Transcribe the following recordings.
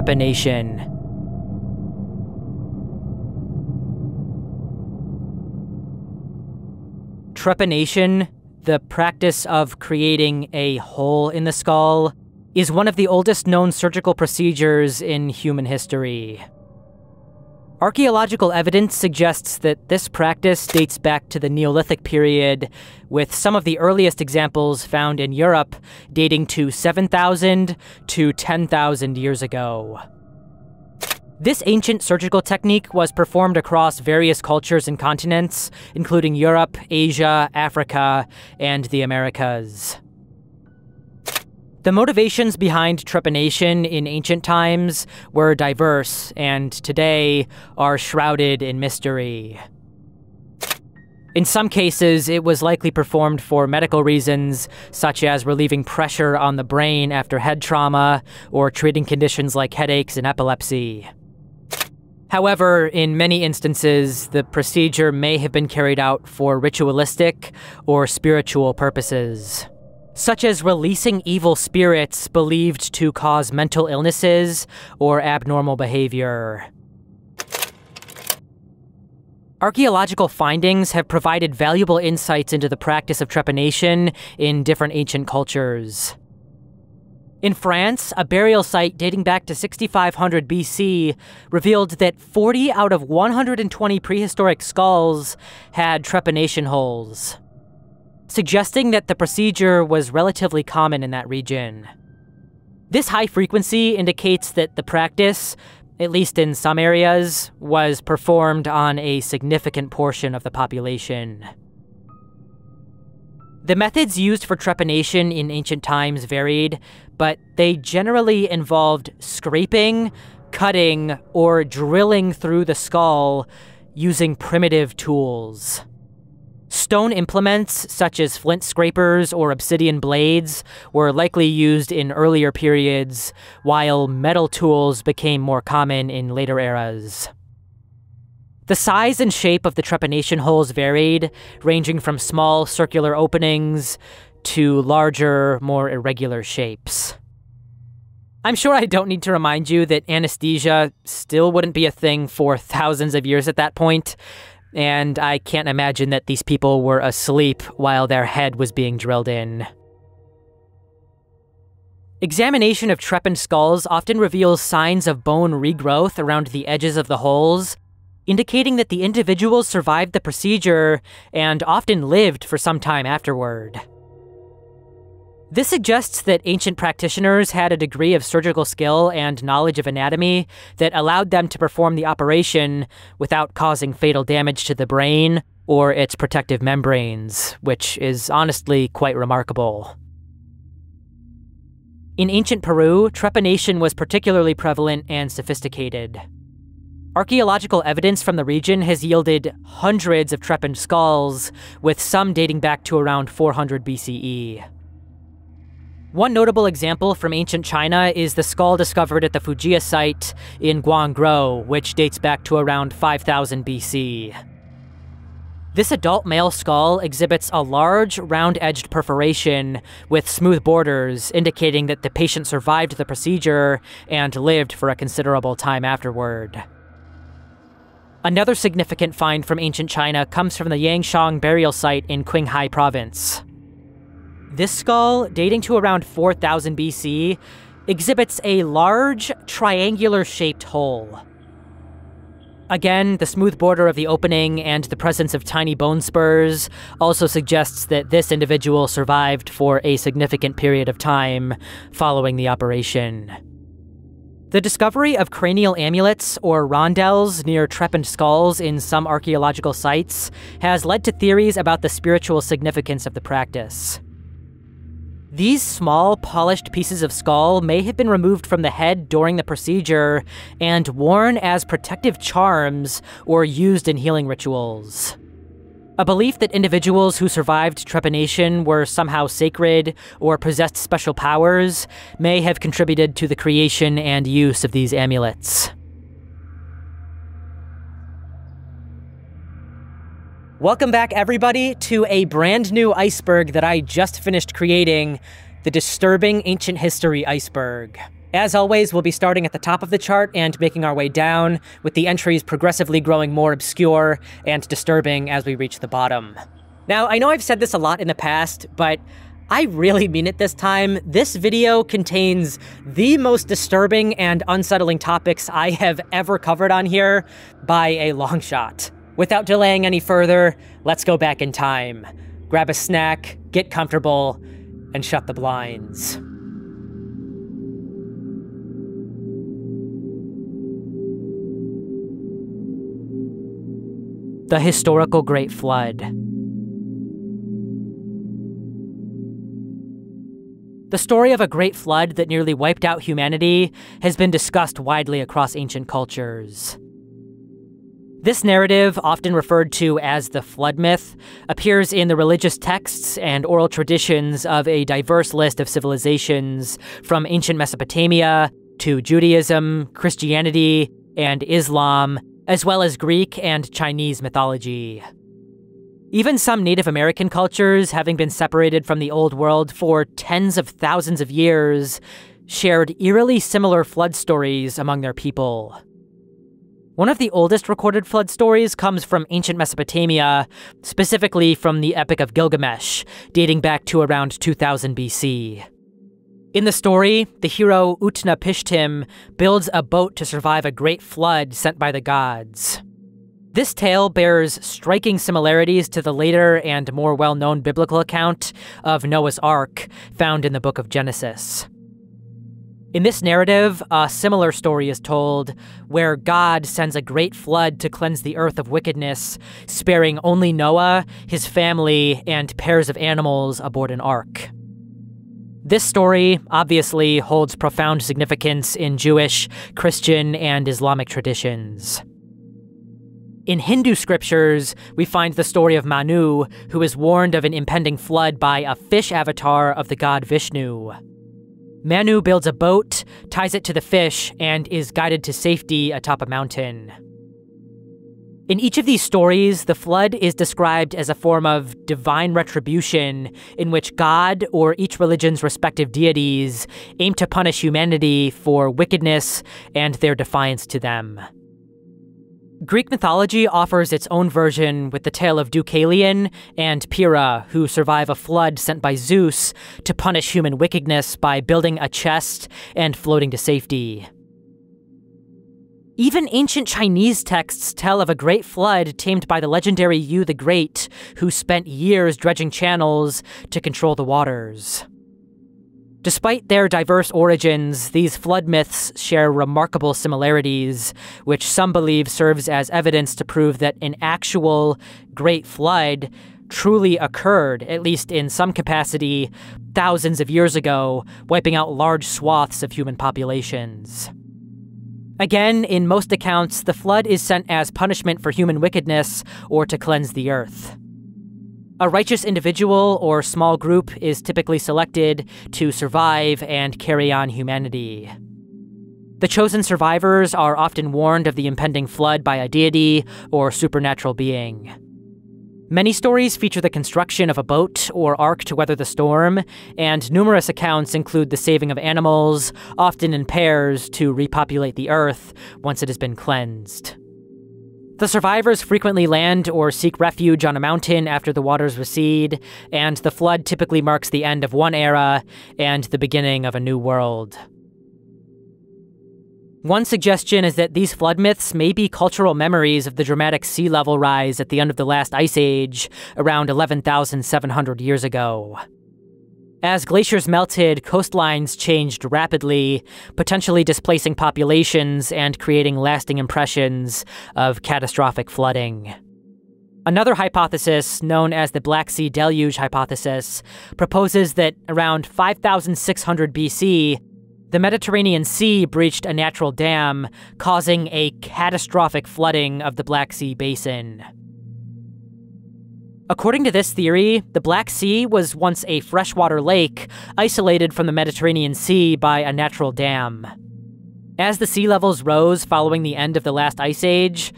trepanation. Trepanation, the practice of creating a hole in the skull, is one of the oldest known surgical procedures in human history. Archaeological evidence suggests that this practice dates back to the Neolithic period, with some of the earliest examples found in Europe dating to 7,000 to 10,000 years ago. This ancient surgical technique was performed across various cultures and continents, including Europe, Asia, Africa, and the Americas. The motivations behind trepanation in ancient times were diverse and today are shrouded in mystery. In some cases, it was likely performed for medical reasons, such as relieving pressure on the brain after head trauma or treating conditions like headaches and epilepsy. However, in many instances, the procedure may have been carried out for ritualistic or spiritual purposes, such as releasing evil spirits believed to cause mental illnesses or abnormal behavior. Archaeological findings have provided valuable insights into the practice of trepanation in different ancient cultures. In France, a burial site dating back to 6500 BC revealed that 40 out of 120 prehistoric skulls had trepanation holes, suggesting that the procedure was relatively common in that region. This high frequency indicates that the practice, at least in some areas, was performed on a significant portion of the population. The methods used for trepanation in ancient times varied, but they generally involved scraping, cutting, or drilling through the skull using primitive tools. Stone implements, such as flint scrapers or obsidian blades, were likely used in earlier periods, while metal tools became more common in later eras. The size and shape of the trepanation holes varied, ranging from small circular openings to larger, more irregular shapes. I'm sure I don't need to remind you that anesthesia still wouldn't be a thing for thousands of years at that point, and I can't imagine that these people were asleep while their head was being drilled in. Examination of trepan skulls often reveals signs of bone regrowth around the edges of the holes, indicating that the individuals survived the procedure and often lived for some time afterward. This suggests that ancient practitioners had a degree of surgical skill and knowledge of anatomy that allowed them to perform the operation without causing fatal damage to the brain or its protective membranes, which is honestly quite remarkable. In ancient Peru, trepanation was particularly prevalent and sophisticated. Archaeological evidence from the region has yielded hundreds of trepan skulls, with some dating back to around 400 BCE. One notable example from ancient China is the skull discovered at the Fujia site in Guangzhou, which dates back to around 5000 BC. This adult male skull exhibits a large, round-edged perforation with smooth borders, indicating that the patient survived the procedure and lived for a considerable time afterward. Another significant find from ancient China comes from the Yangshan burial site in Qinghai province. This skull, dating to around 4000 BC, exhibits a large, triangular-shaped hole. Again, the smooth border of the opening and the presence of tiny bone spurs also suggests that this individual survived for a significant period of time following the operation. The discovery of cranial amulets, or rondelles, near trepan skulls in some archaeological sites has led to theories about the spiritual significance of the practice. These small, polished pieces of skull may have been removed from the head during the procedure and worn as protective charms or used in healing rituals. A belief that individuals who survived trepanation were somehow sacred or possessed special powers may have contributed to the creation and use of these amulets. Welcome back, everybody, to a brand new iceberg that I just finished creating, the Disturbing Ancient History Iceberg. As always, we'll be starting at the top of the chart and making our way down, with the entries progressively growing more obscure and disturbing as we reach the bottom. Now, I know I've said this a lot in the past, but I really mean it this time. This video contains the most disturbing and unsettling topics I have ever covered on here by a long shot. Without delaying any further, let's go back in time. Grab a snack, get comfortable, and shut the blinds. The historical Great Flood. The story of a great flood that nearly wiped out humanity has been discussed widely across ancient cultures. This narrative, often referred to as the flood myth, appears in the religious texts and oral traditions of a diverse list of civilizations, from ancient Mesopotamia to Judaism, Christianity, and Islam, as well as Greek and Chinese mythology. Even some Native American cultures, having been separated from the Old World for tens of thousands of years, shared eerily similar flood stories among their people. One of the oldest recorded flood stories comes from ancient Mesopotamia, specifically from the Epic of Gilgamesh, dating back to around 2000 BC. In the story, the hero Utnapishtim builds a boat to survive a great flood sent by the gods. This tale bears striking similarities to the later and more well-known biblical account of Noah's Ark, found in the book of Genesis. In this narrative, a similar story is told, where God sends a great flood to cleanse the earth of wickedness, sparing only Noah, his family, and pairs of animals aboard an ark. This story obviously holds profound significance in Jewish, Christian, and Islamic traditions. In Hindu scriptures, we find the story of Manu, who is warned of an impending flood by a fish avatar of the god Vishnu. Manu builds a boat, ties it to the fish, and is guided to safety atop a mountain. In each of these stories, the flood is described as a form of divine retribution in which God, or each religion's respective deities, aim to punish humanity for wickedness and their defiance to them. Greek mythology offers its own version with the tale of Deucalion and Pyrrha, who survive a flood sent by Zeus to punish human wickedness by building a chest and floating to safety. Even ancient Chinese texts tell of a great flood tamed by the legendary Yu the Great, who spent years dredging channels to control the waters. Despite their diverse origins, these flood myths share remarkable similarities, which some believe serves as evidence to prove that an actual great flood truly occurred, at least in some capacity, thousands of years ago, wiping out large swaths of human populations. Again, in most accounts, the flood is sent as punishment for human wickedness or to cleanse the earth. A righteous individual or small group is typically selected to survive and carry on humanity. The chosen survivors are often warned of the impending flood by a deity or supernatural being. Many stories feature the construction of a boat or ark to weather the storm, and numerous accounts include the saving of animals, often in pairs, to repopulate the earth once it has been cleansed. The survivors frequently land or seek refuge on a mountain after the waters recede, and the flood typically marks the end of one era and the beginning of a new world. One suggestion is that these flood myths may be cultural memories of the dramatic sea level rise at the end of the last ice age, around 11,700 years ago. As glaciers melted, coastlines changed rapidly, potentially displacing populations and creating lasting impressions of catastrophic flooding. Another hypothesis, known as the Black Sea Deluge hypothesis, proposes that around 5,600 BC, the Mediterranean Sea breached a natural dam, causing a catastrophic flooding of the Black Sea basin. According to this theory, the Black Sea was once a freshwater lake isolated from the Mediterranean Sea by a natural dam. As the sea levels rose following the end of the last ice age,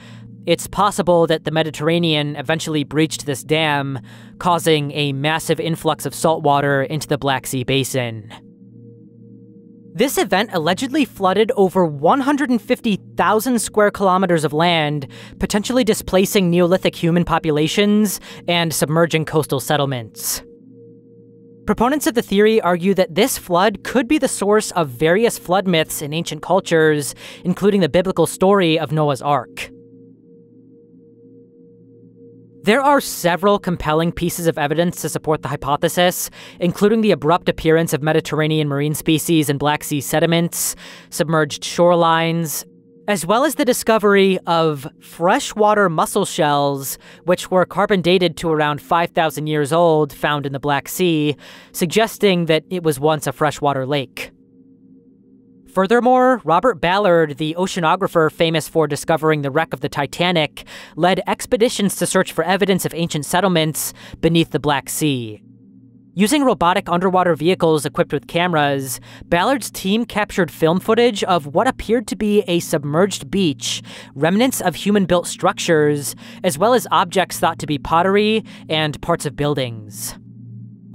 it's possible that the Mediterranean eventually breached this dam, causing a massive influx of salt water into the Black Sea basin. This event allegedly flooded over 150,000 square kilometers of land, potentially displacing Neolithic human populations and submerging coastal settlements. Proponents of the theory argue that this flood could be the source of various flood myths in ancient cultures, including the biblical story of Noah's Ark. There are several compelling pieces of evidence to support the hypothesis, including the abrupt appearance of Mediterranean marine species in Black Sea sediments, submerged shorelines, as well as the discovery of freshwater mussel shells, which were carbon dated to around 5,000 years old, found in the Black Sea, suggesting that it was once a freshwater lake. Furthermore, Robert Ballard, the oceanographer famous for discovering the wreck of the Titanic, led expeditions to search for evidence of ancient settlements beneath the Black Sea. Using robotic underwater vehicles equipped with cameras, Ballard's team captured film footage of what appeared to be a submerged beach, remnants of human-built structures, as well as objects thought to be pottery and parts of buildings.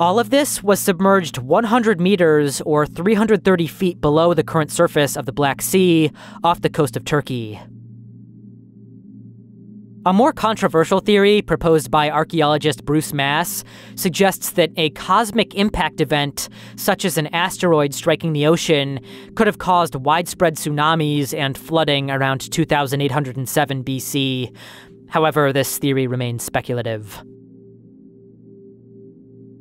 All of this was submerged 100 meters or 330 feet below the current surface of the Black Sea off the coast of Turkey. A more controversial theory proposed by archaeologist Bruce Mass suggests that a cosmic impact event, such as an asteroid striking the ocean, could have caused widespread tsunamis and flooding around 2807 BC. However, this theory remains speculative.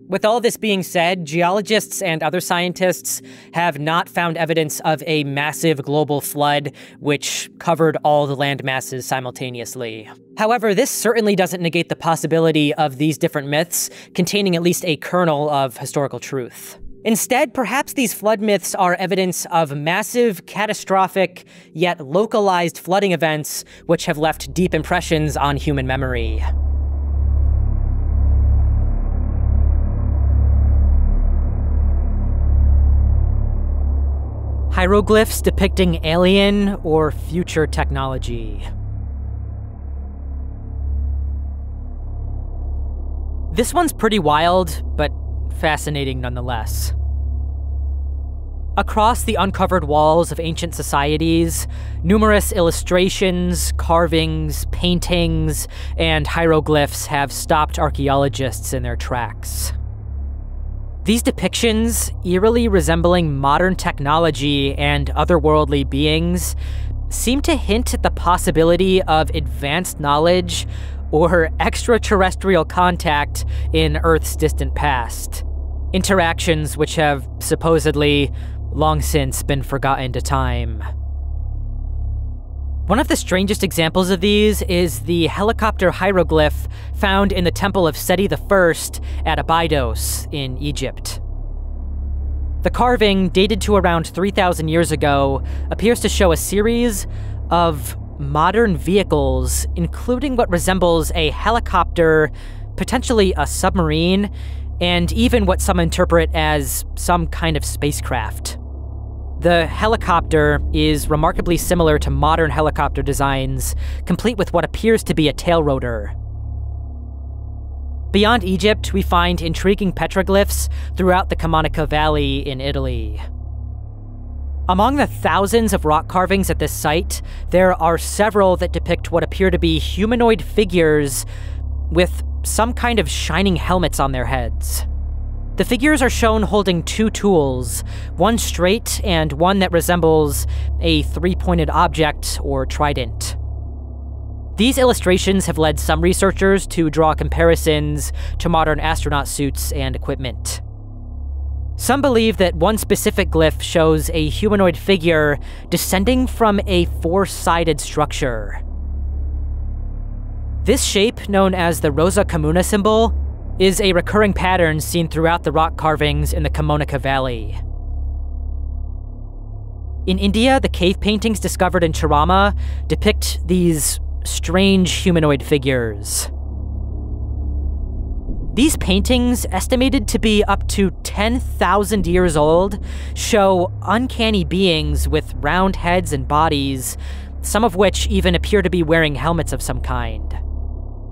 With all this being said, geologists and other scientists have not found evidence of a massive global flood which covered all the land masses simultaneously. However, this certainly doesn't negate the possibility of these different myths containing at least a kernel of historical truth. Instead, perhaps these flood myths are evidence of massive, catastrophic, yet localized flooding events which have left deep impressions on human memory. Hieroglyphs depicting alien or future technology. This one's pretty wild, but fascinating nonetheless. Across the uncovered walls of ancient societies, numerous illustrations, carvings, paintings, and hieroglyphs have stopped archaeologists in their tracks. These depictions, eerily resembling modern technology and otherworldly beings, seem to hint at the possibility of advanced knowledge or extraterrestrial contact in Earth's distant past. Interactions which have supposedly long since been forgotten to time. One of the strangest examples of these is the helicopter hieroglyph found in the Temple of Seti I at Abydos in Egypt. The carving, dated to around 3,000 years ago, appears to show a series of modern vehicles, including what resembles a helicopter, potentially a submarine, and even what some interpret as some kind of spacecraft. The helicopter is remarkably similar to modern helicopter designs, complete with what appears to be a tail rotor. Beyond Egypt, we find intriguing petroglyphs throughout the Camonica Valley in Italy. Among the thousands of rock carvings at this site, there are several that depict what appear to be humanoid figures with some kind of shining helmets on their heads. The figures are shown holding two tools, one straight and one that resembles a three-pointed object or trident. These illustrations have led some researchers to draw comparisons to modern astronaut suits and equipment. Some believe that one specific glyph shows a humanoid figure descending from a four-sided structure. This shape, known as the Rosa Comuna symbol, is a recurring pattern seen throughout the rock carvings in the Camonica Valley. In India, the cave paintings discovered in Chirama depict these strange humanoid figures. These paintings, estimated to be up to 10,000 years old, show uncanny beings with round heads and bodies, some of which even appear to be wearing helmets of some kind.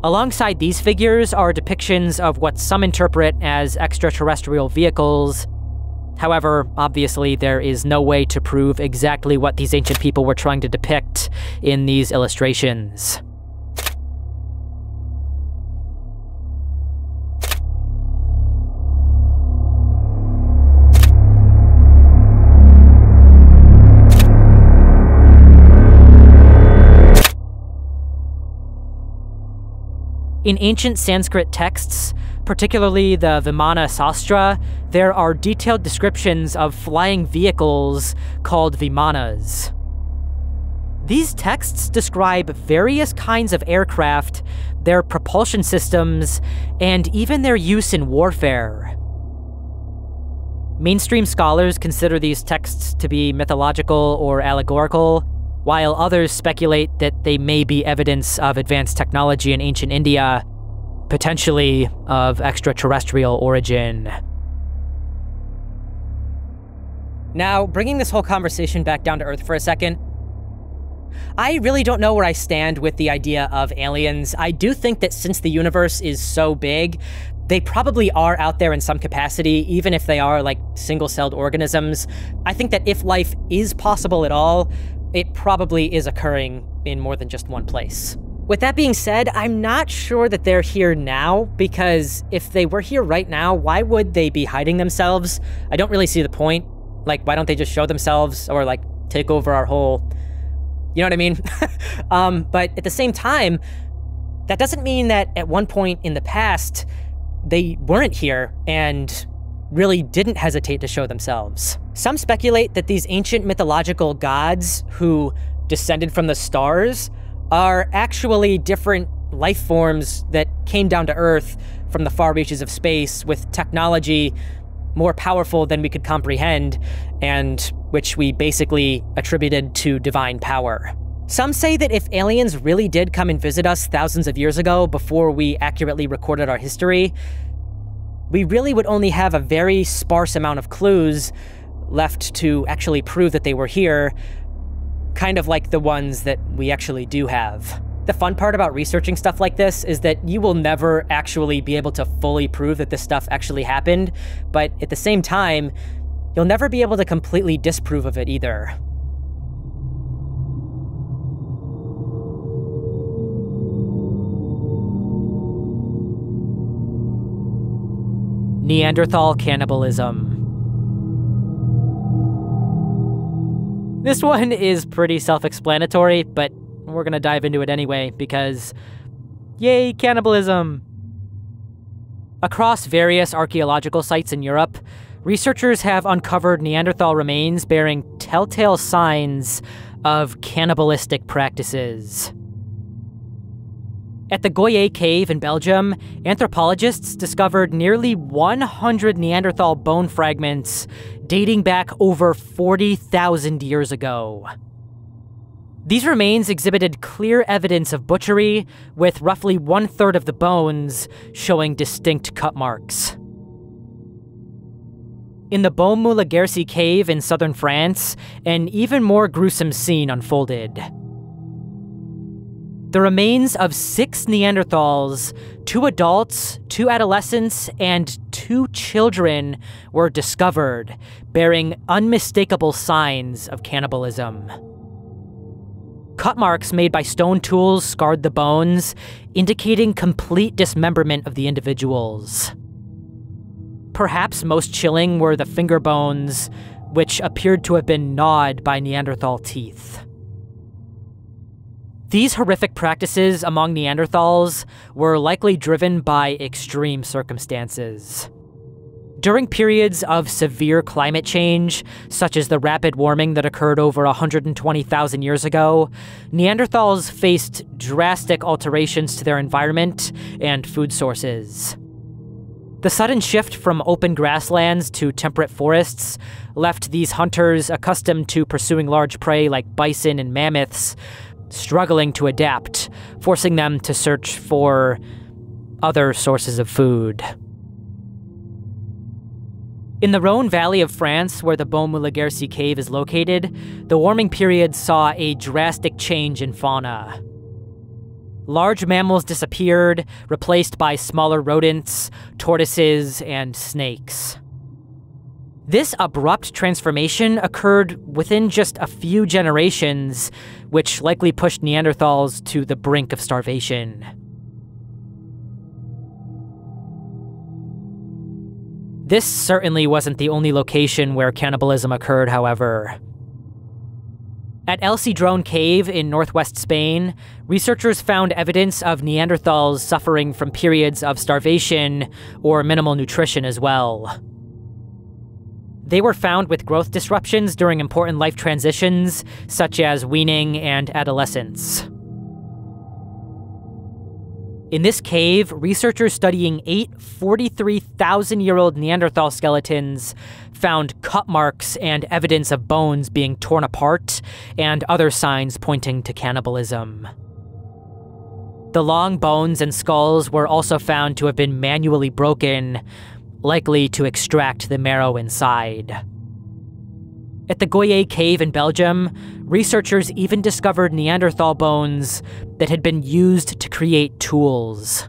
Alongside these figures are depictions of what some interpret as extraterrestrial vehicles, However, obviously there is no way to prove exactly what these ancient people were trying to depict in these illustrations. In ancient Sanskrit texts, particularly the Vimana Sastra, there are detailed descriptions of flying vehicles called vimanas. These texts describe various kinds of aircraft, their propulsion systems, and even their use in warfare. Mainstream scholars consider these texts to be mythological or allegorical, while others speculate that they may be evidence of advanced technology in ancient India, potentially of extraterrestrial origin. Now, bringing this whole conversation back down to Earth for a second, I really don't know where I stand with the idea of aliens. I do think that since the universe is so big, they probably are out there in some capacity, even if they are like single-celled organisms. I think that if life is possible at all, it probably is occurring in more than just one place. With that being said, I'm not sure that they're here now, because if they were here right now, why would they be hiding themselves? I don't really see the point. Like, why don't they just show themselves or, like, take over our whole... You know what I mean? But at the same time, that doesn't mean that at one point in the past, they weren't here and really didn't hesitate to show themselves. Some speculate that these ancient mythological gods who descended from the stars are actually different life forms that came down to Earth from the far reaches of space with technology more powerful than we could comprehend, and which we basically attributed to divine power. Some say that if aliens really did come and visit us thousands of years ago before we accurately recorded our history, we really would only have a very sparse amount of clues left to actually prove that they were here, kind of like the ones that we actually do have. The fun part about researching stuff like this is that you will never actually be able to fully prove that this stuff actually happened, but at the same time, you'll never be able to completely disprove of it either. Neanderthal Cannibalism. This one is pretty self-explanatory, but we're gonna dive into it anyway, because yay, cannibalism! Across various archaeological sites in Europe, researchers have uncovered Neanderthal remains bearing telltale signs of cannibalistic practices. At the Goyer Cave in Belgium, anthropologists discovered nearly 100 Neanderthal bone fragments dating back over 40,000 years ago. These remains exhibited clear evidence of butchery, with roughly 1/3 of the bones showing distinct cut marks. In the Beaumont-le-Guercy cave in southern France, an even more gruesome scene unfolded. The remains of 6 Neanderthals, 2 adults, 2 adolescents, and 2 children were discovered, bearing unmistakable signs of cannibalism. Cut marks made by stone tools scarred the bones, indicating complete dismemberment of the individuals. Perhaps most chilling were the finger bones, which appeared to have been gnawed by Neanderthal teeth. These horrific practices among Neanderthals were likely driven by extreme circumstances. During periods of severe climate change, such as the rapid warming that occurred over 120,000 years ago, Neanderthals faced drastic alterations to their environment and food sources. The sudden shift from open grasslands to temperate forests left these hunters accustomed to pursuing large prey like bison and mammoths struggling to adapt, forcing them to search for other sources of food. In the Rhone Valley of France, where the Beaumont-le-Guercy cave is located, the warming period saw a drastic change in fauna. Large mammals disappeared, replaced by smaller rodents, tortoises, and snakes. This abrupt transformation occurred within just a few generations, which likely pushed Neanderthals to the brink of starvation. This certainly wasn't the only location where cannibalism occurred, however. At El Cedrón Cave in northwest Spain, researchers found evidence of Neanderthals suffering from periods of starvation or minimal nutrition as well. They were found with growth disruptions during important life transitions, such as weaning and adolescence. In this cave, researchers studying 8 43,000-year-old Neanderthal skeletons found cut marks and evidence of bones being torn apart and other signs pointing to cannibalism. The long bones and skulls were also found to have been manually broken, likely to extract the marrow inside. At the Goyer Cave in Belgium, researchers even discovered Neanderthal bones that had been used to create tools.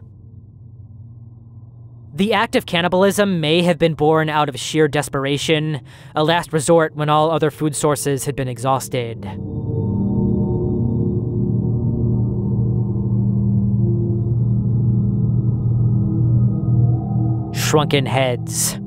The act of cannibalism may have been born out of sheer desperation, a last resort when all other food sources had been exhausted. Shrunken Heads.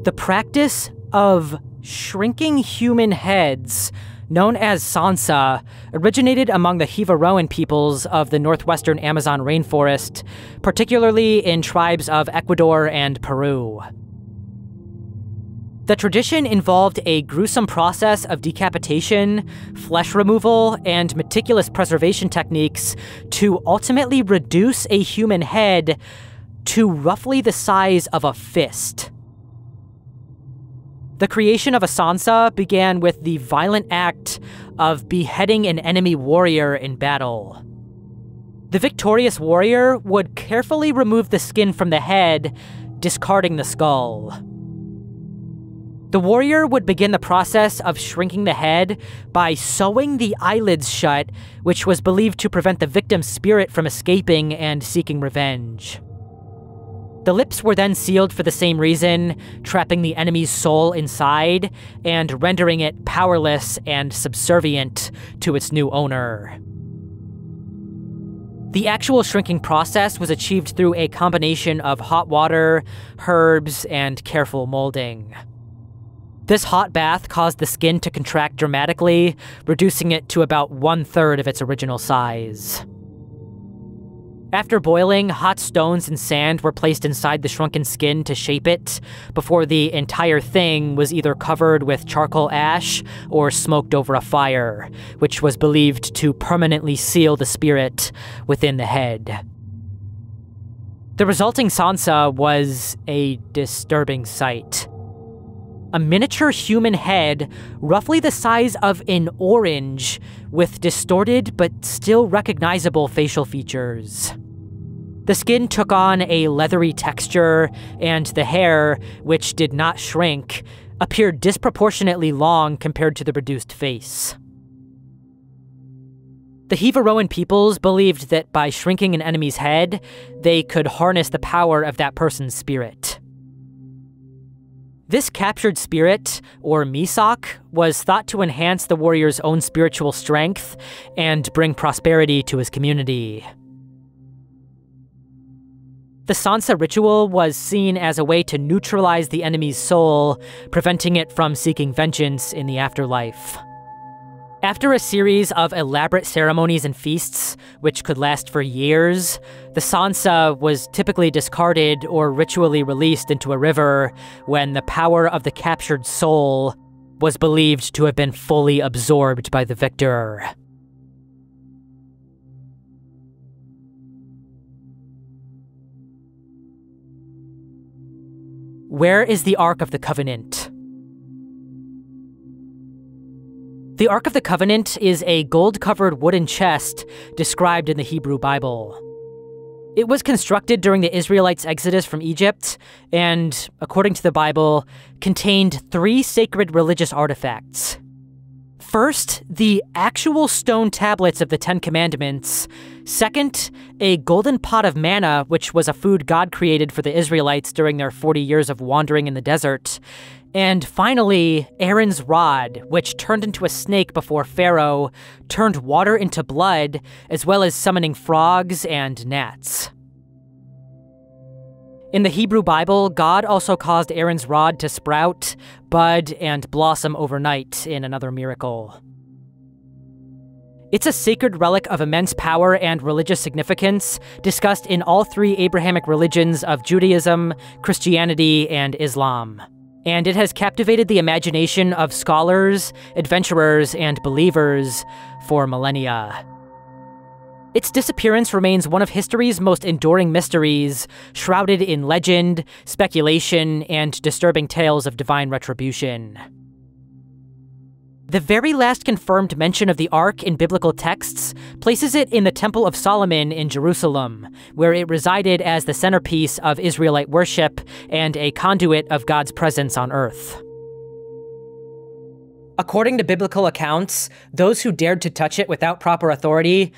The practice of shrinking human heads, known as Sansa, originated among the Hivaroan peoples of the northwestern Amazon rainforest, particularly in tribes of Ecuador and Peru. The tradition involved a gruesome process of decapitation, flesh removal, and meticulous preservation techniques to ultimately reduce a human head to roughly the size of a fist. The creation of a Sansa began with the violent act of beheading an enemy warrior in battle. The victorious warrior would carefully remove the skin from the head, discarding the skull. The warrior would begin the process of shrinking the head by sewing the eyelids shut, which was believed to prevent the victim's spirit from escaping and seeking revenge. The lips were then sealed for the same reason, trapping the enemy's soul inside and rendering it powerless and subservient to its new owner. The actual shrinking process was achieved through a combination of hot water, herbs, and careful molding. This hot bath caused the skin to contract dramatically, reducing it to about 1/3 of its original size. After boiling, hot stones and sand were placed inside the shrunken skin to shape it, before the entire thing was either covered with charcoal ash or smoked over a fire, which was believed to permanently seal the spirit within the head. The resulting Sansa was a disturbing sight. A miniature human head, roughly the size of an orange, with distorted but still recognizable facial features. The skin took on a leathery texture, and the hair, which did not shrink, appeared disproportionately long compared to the reduced face. The Hivaroan peoples believed that by shrinking an enemy's head, they could harness the power of that person's spirit. This captured spirit, or misak, was thought to enhance the warrior's own spiritual strength and bring prosperity to his community. The Sansa ritual was seen as a way to neutralize the enemy's soul, preventing it from seeking vengeance in the afterlife. After a series of elaborate ceremonies and feasts, which could last for years, the Sansa was typically discarded or ritually released into a river when the power of the captured soul was believed to have been fully absorbed by the victor. Where is the Ark of the Covenant? The Ark of the Covenant is a gold-covered wooden chest described in the Hebrew Bible. It was constructed during the Israelites' exodus from Egypt and, according to the Bible, contained 3 sacred religious artifacts: First, the actual stone tablets of the Ten Commandments. Second, a golden pot of manna, which was a food God created for the Israelites during their 40 years of wandering in the desert. And finally, Aaron's rod, which turned into a snake before Pharaoh, turned water into blood, as well as summoning frogs and gnats. In the Hebrew Bible, God also caused Aaron's rod to sprout, bud, and blossom overnight in another miracle. It's a sacred relic of immense power and religious significance, discussed in all three Abrahamic religions of Judaism, Christianity, and Islam. And it has captivated the imagination of scholars, adventurers, and believers for millennia. Its disappearance remains one of history's most enduring mysteries, shrouded in legend, speculation, and disturbing tales of divine retribution. The very last confirmed mention of the Ark in biblical texts places it in the Temple of Solomon in Jerusalem, where it resided as the centerpiece of Israelite worship and a conduit of God's presence on earth. According to biblical accounts, those who dared to touch it without proper authority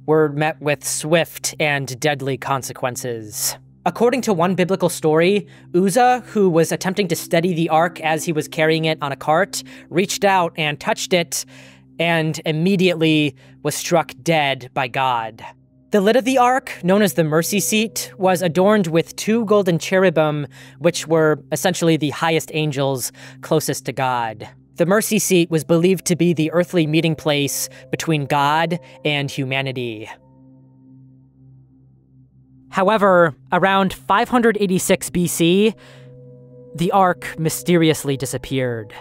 were met with swift and deadly consequences. According to one biblical story, Uzzah, who was attempting to steady the ark as he was carrying it on a cart, reached out and touched it, and immediately was struck dead by God. The lid of the ark, known as the mercy seat, was adorned with 2 golden cherubim, which were essentially the highest angels closest to God. The mercy seat was believed to be the earthly meeting place between God and humanity. However, around 586 BC, the Ark mysteriously disappeared.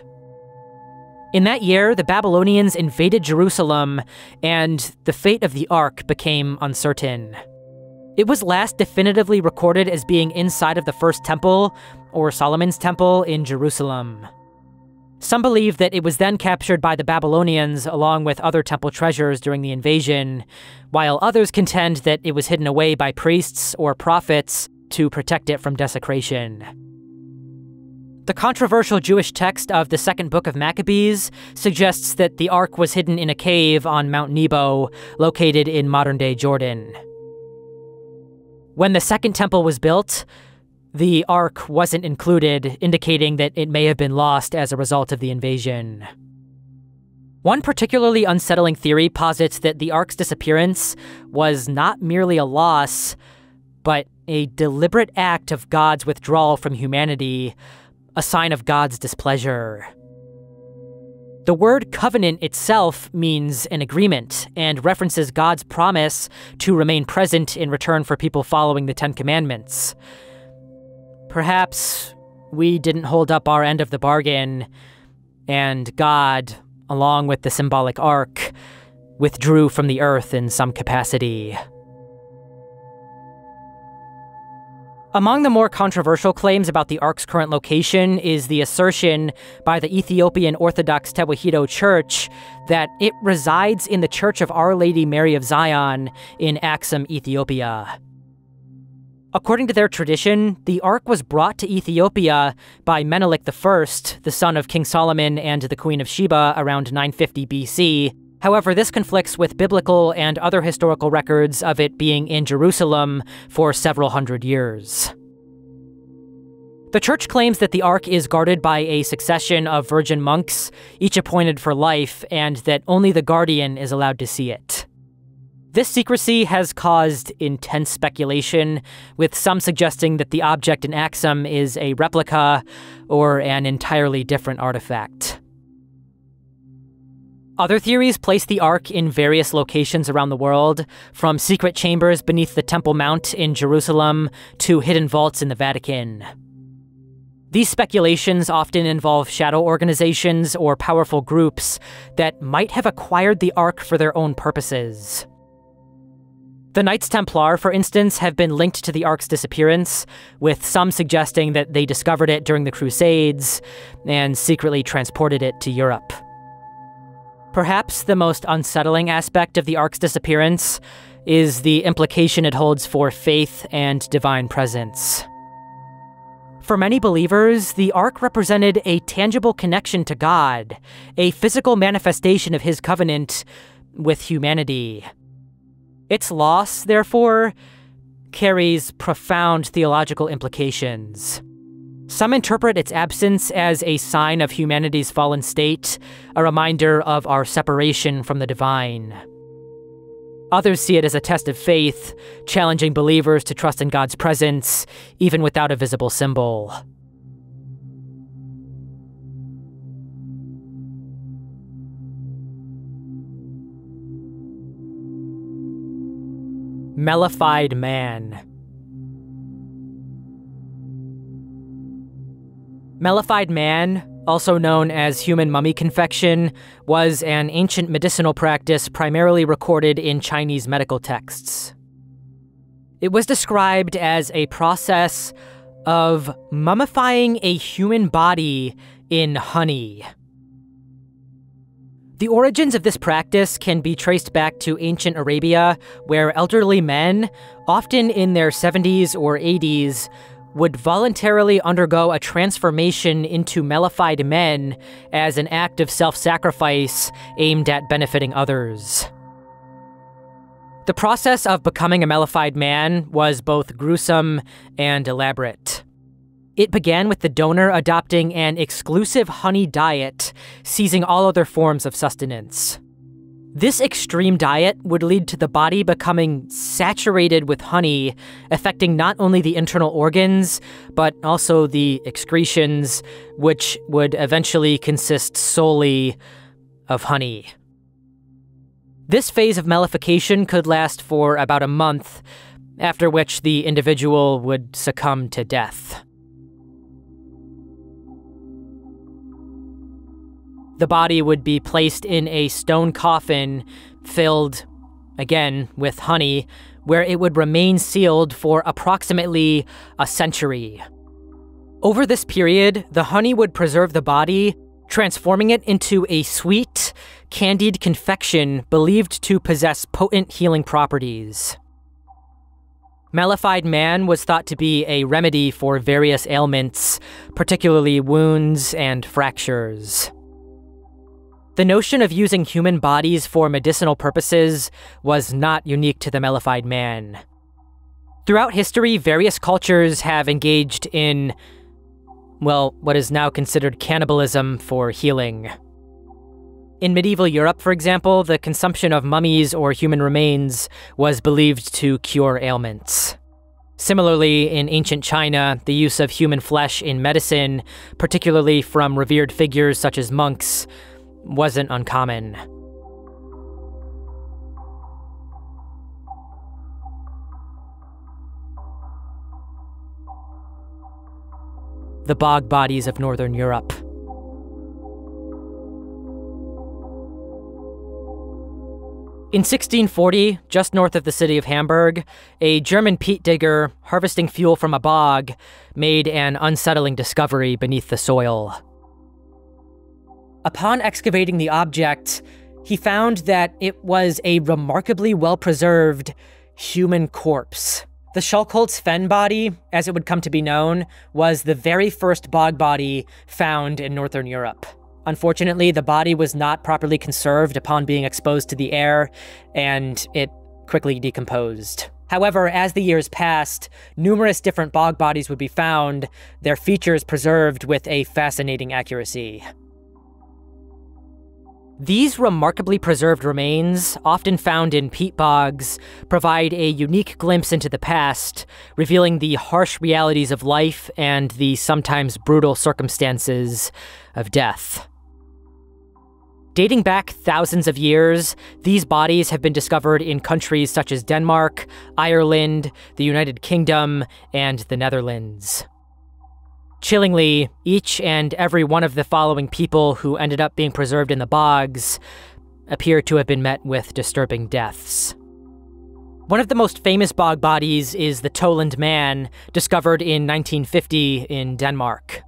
In that year, the Babylonians invaded Jerusalem, and the fate of the Ark became uncertain. It was last definitively recorded as being inside of the First Temple, or Solomon's Temple, in Jerusalem. Some believe that it was then captured by the Babylonians along with other temple treasures during the invasion, while others contend that it was hidden away by priests or prophets to protect it from desecration. The controversial Jewish text of the Second Book of Maccabees suggests that the Ark was hidden in a cave on Mount Nebo, located in modern-day Jordan. When the Second Temple was built, the Ark wasn't included, indicating that it may have been lost as a result of the invasion. One particularly unsettling theory posits that the Ark's disappearance was not merely a loss, but a deliberate act of God's withdrawal from humanity, a sign of God's displeasure. The word covenant itself means an agreement and references God's promise to remain present in return for people following the Ten Commandments. Perhaps we didn't hold up our end of the bargain, and God, along with the symbolic Ark, withdrew from the earth in some capacity. Among the more controversial claims about the Ark's current location is the assertion by the Ethiopian Orthodox Tewahedo Church that it resides in the Church of Our Lady Mary of Zion in Axum, Ethiopia. According to their tradition, the Ark was brought to Ethiopia by Menelik I, the son of King Solomon and the Queen of Sheba, around 950 BC. However, this conflicts with biblical and other historical records of it being in Jerusalem for several hundred years. The church claims that the Ark is guarded by a succession of virgin monks, each appointed for life, and that only the guardian is allowed to see it. This secrecy has caused intense speculation, with some suggesting that the object in Axum is a replica or an entirely different artifact. Other theories place the Ark in various locations around the world, from secret chambers beneath the Temple Mount in Jerusalem to hidden vaults in the Vatican. These speculations often involve shadow organizations or powerful groups that might have acquired the Ark for their own purposes. The Knights Templar, for instance, have been linked to the Ark's disappearance, with some suggesting that they discovered it during the Crusades and secretly transported it to Europe. Perhaps the most unsettling aspect of the Ark's disappearance is the implication it holds for faith and divine presence. For many believers, the Ark represented a tangible connection to God, a physical manifestation of his covenant with humanity. Its loss, therefore, carries profound theological implications. Some interpret its absence as a sign of humanity's fallen state, a reminder of our separation from the divine. Others see it as a test of faith, challenging believers to trust in God's presence, even without a visible symbol. Mellified Man. Mellified Man, also known as human mummy confection, was an ancient medicinal practice primarily recorded in Chinese medical texts. It was described as a process of mummifying a human body in honey. The origins of this practice can be traced back to ancient Arabia, where elderly men, often in their 70s or 80s, would voluntarily undergo a transformation into mellified men as an act of self-sacrifice aimed at benefiting others. The process of becoming a mellified man was both gruesome and elaborate. It began with the donor adopting an exclusive honey diet, seizing all other forms of sustenance. This extreme diet would lead to the body becoming saturated with honey, affecting not only the internal organs, but also the excretions, which would eventually consist solely of honey. This phase of mellification could last for about a month, after which the individual would succumb to death. The body would be placed in a stone coffin filled, again, with honey, where it would remain sealed for approximately a century. Over this period, the honey would preserve the body, transforming it into a sweet, candied confection believed to possess potent healing properties. Mellified Man was thought to be a remedy for various ailments, particularly wounds and fractures. The notion of using human bodies for medicinal purposes was not unique to the Mellified Man. Throughout history, various cultures have engaged in, well, what is now considered cannibalism for healing. In medieval Europe, for example, the consumption of mummies or human remains was believed to cure ailments. Similarly, in ancient China, the use of human flesh in medicine, particularly from revered figures such as monks, wasn't uncommon. The bog bodies of Northern Europe. In 1640, just north of the city of Hamburg, a German peat digger, harvesting fuel from a bog, made an unsettling discovery beneath the soil. Upon excavating the object, he found that it was a remarkably well-preserved human corpse. The Schulkolt's fen body, as it would come to be known, was the very first bog body found in Northern Europe. Unfortunately, the body was not properly conserved upon being exposed to the air, and it quickly decomposed. However, as the years passed, numerous different bog bodies would be found, their features preserved with a fascinating accuracy. These remarkably preserved remains, often found in peat bogs, provide a unique glimpse into the past, revealing the harsh realities of life and the sometimes brutal circumstances of death. Dating back thousands of years, these bodies have been discovered in countries such as Denmark, Ireland, the United Kingdom, and the Netherlands. Chillingly, each and every one of the following people who ended up being preserved in the bogs appear to have been met with disturbing deaths. One of the most famous bog bodies is the Toland Man, discovered in 1950 in Denmark.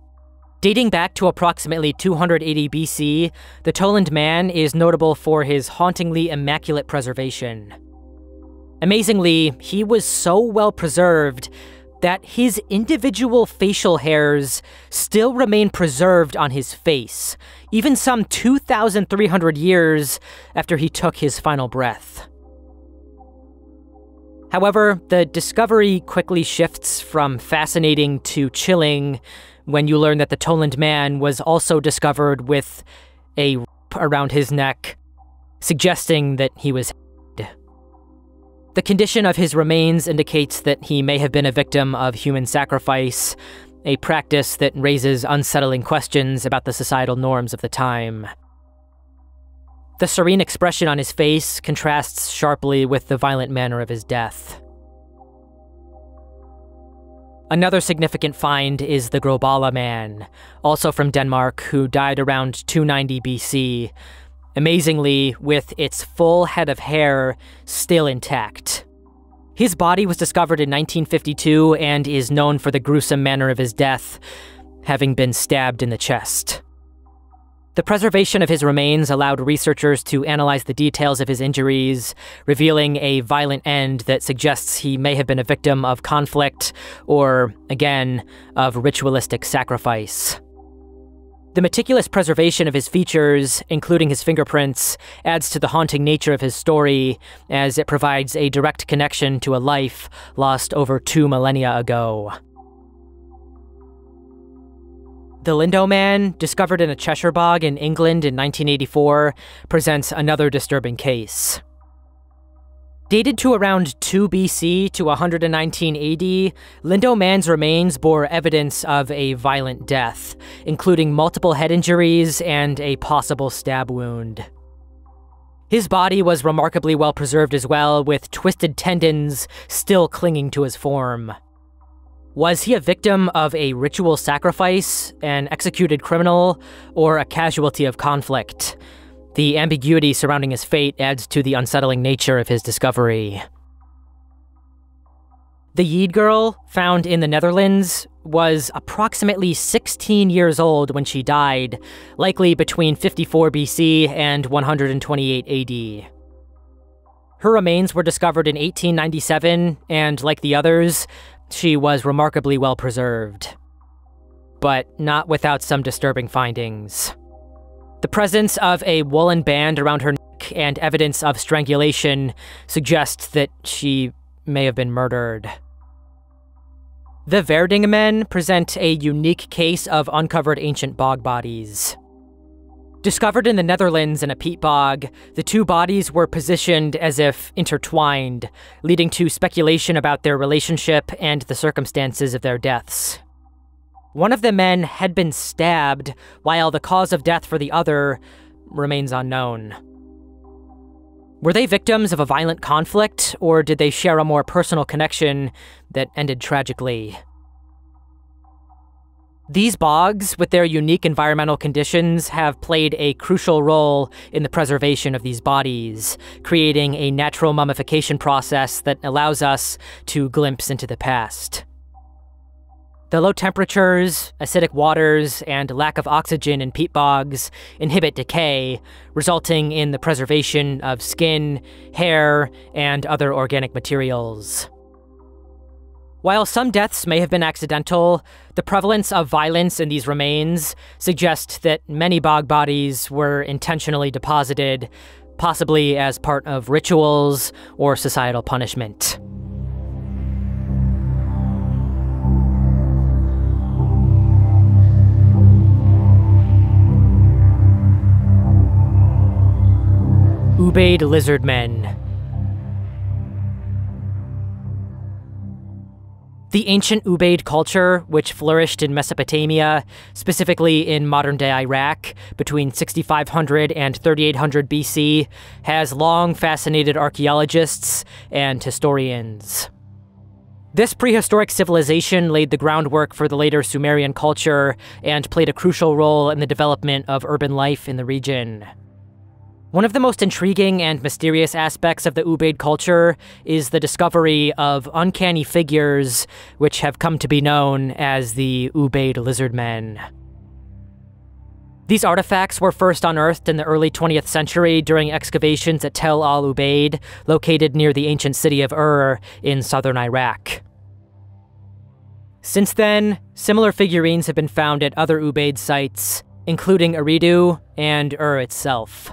Dating back to approximately 280 BC, the Toland Man is notable for his hauntingly immaculate preservation. Amazingly, he was so well preserved that his individual facial hairs still remain preserved on his face, even some 2,300 years after he took his final breath. However, the discovery quickly shifts from fascinating to chilling when you learn that the Toland man was also discovered with a rope around his neck, suggesting that he was dead. The condition of his remains indicates that he may have been a victim of human sacrifice, a practice that raises unsettling questions about the societal norms of the time. The serene expression on his face contrasts sharply with the violent manner of his death. Another significant find is the Grobala man, also from Denmark, who died around 290 BC, amazingly with its full head of hair still intact. His body was discovered in 1952 and is known for the gruesome manner of his death, having been stabbed in the chest. The preservation of his remains allowed researchers to analyze the details of his injuries, revealing a violent end that suggests he may have been a victim of conflict or, again, of ritualistic sacrifice. The meticulous preservation of his features, including his fingerprints, adds to the haunting nature of his story, as it provides a direct connection to a life lost over 2 millennia ago. The Lindo Man, discovered in a Cheshire bog in England in 1984, presents another disturbing case. Dated to around 2 BC to 119 AD, Lindo Man's remains bore evidence of a violent death, including multiple head injuries and a possible stab wound. His body was remarkably well preserved as well, with twisted tendons still clinging to his form. Was he a victim of a ritual sacrifice, an executed criminal, or a casualty of conflict? The ambiguity surrounding his fate adds to the unsettling nature of his discovery. The Yeed girl, found in the Netherlands, was approximately 16 years old when she died, likely between 54 BC and 128 AD. Her remains were discovered in 1897, and like the others, she was remarkably well preserved. But not without some disturbing findings. The presence of a woolen band around her neck and evidence of strangulation suggests that she may have been murdered. The Verdingemen present a unique case of uncovered ancient bog bodies. Discovered in the Netherlands in a peat bog, the two bodies were positioned as if intertwined, leading to speculation about their relationship and the circumstances of their deaths. One of the men had been stabbed, while the cause of death for the other remains unknown. Were they victims of a violent conflict, or did they share a more personal connection that ended tragically? These bogs, with their unique environmental conditions, have played a crucial role in the preservation of these bodies, creating a natural mummification process that allows us to glimpse into the past. The low temperatures, acidic waters, and lack of oxygen in peat bogs inhibit decay, resulting in the preservation of skin, hair, and other organic materials. While some deaths may have been accidental, the prevalence of violence in these remains suggests that many bog bodies were intentionally deposited, possibly as part of rituals or societal punishment. Ubaid Lizardmen. The ancient Ubaid culture, which flourished in Mesopotamia, specifically in modern-day Iraq, between 6500 and 3800 BC, has long fascinated archaeologists and historians. This prehistoric civilization laid the groundwork for the later Sumerian culture and played a crucial role in the development of urban life in the region. One of the most intriguing and mysterious aspects of the Ubaid culture is the discovery of uncanny figures which have come to be known as the Ubaid Lizardmen. These artifacts were first unearthed in the early 20th century during excavations at Tel al-Ubaid, located near the ancient city of Ur in southern Iraq. Since then, similar figurines have been found at other Ubaid sites, including Eridu and itself.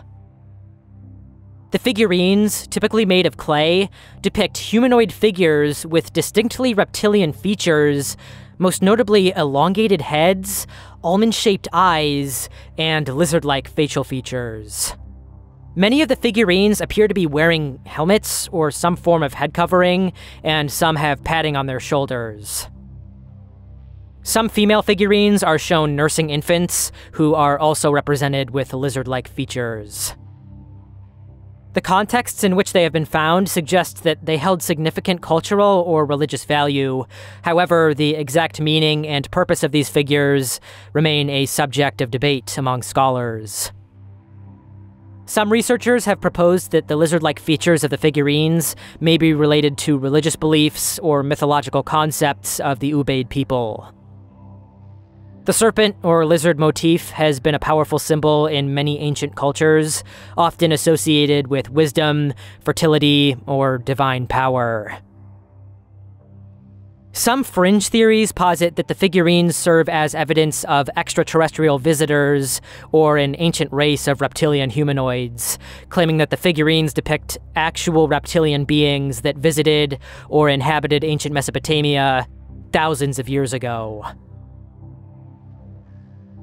The figurines, typically made of clay, depict humanoid figures with distinctly reptilian features, most notably elongated heads, almond-shaped eyes, and lizard-like facial features. Many of the figurines appear to be wearing helmets or some form of head covering, and some have padding on their shoulders. Some female figurines are shown nursing infants, who are also represented with lizard-like features. The contexts in which they have been found suggest that they held significant cultural or religious value. However, the exact meaning and purpose of these figures remain a subject of debate among scholars. Some researchers have proposed that the lizard-like features of the figurines may be related to religious beliefs or mythological concepts of the Ubaid people. The serpent or lizard motif has been a powerful symbol in many ancient cultures, often associated with wisdom, fertility, or divine power. Some fringe theories posit that the figurines serve as evidence of extraterrestrial visitors or an ancient race of reptilian humanoids, claiming that the figurines depict actual reptilian beings that visited or inhabited ancient Mesopotamia thousands of years ago.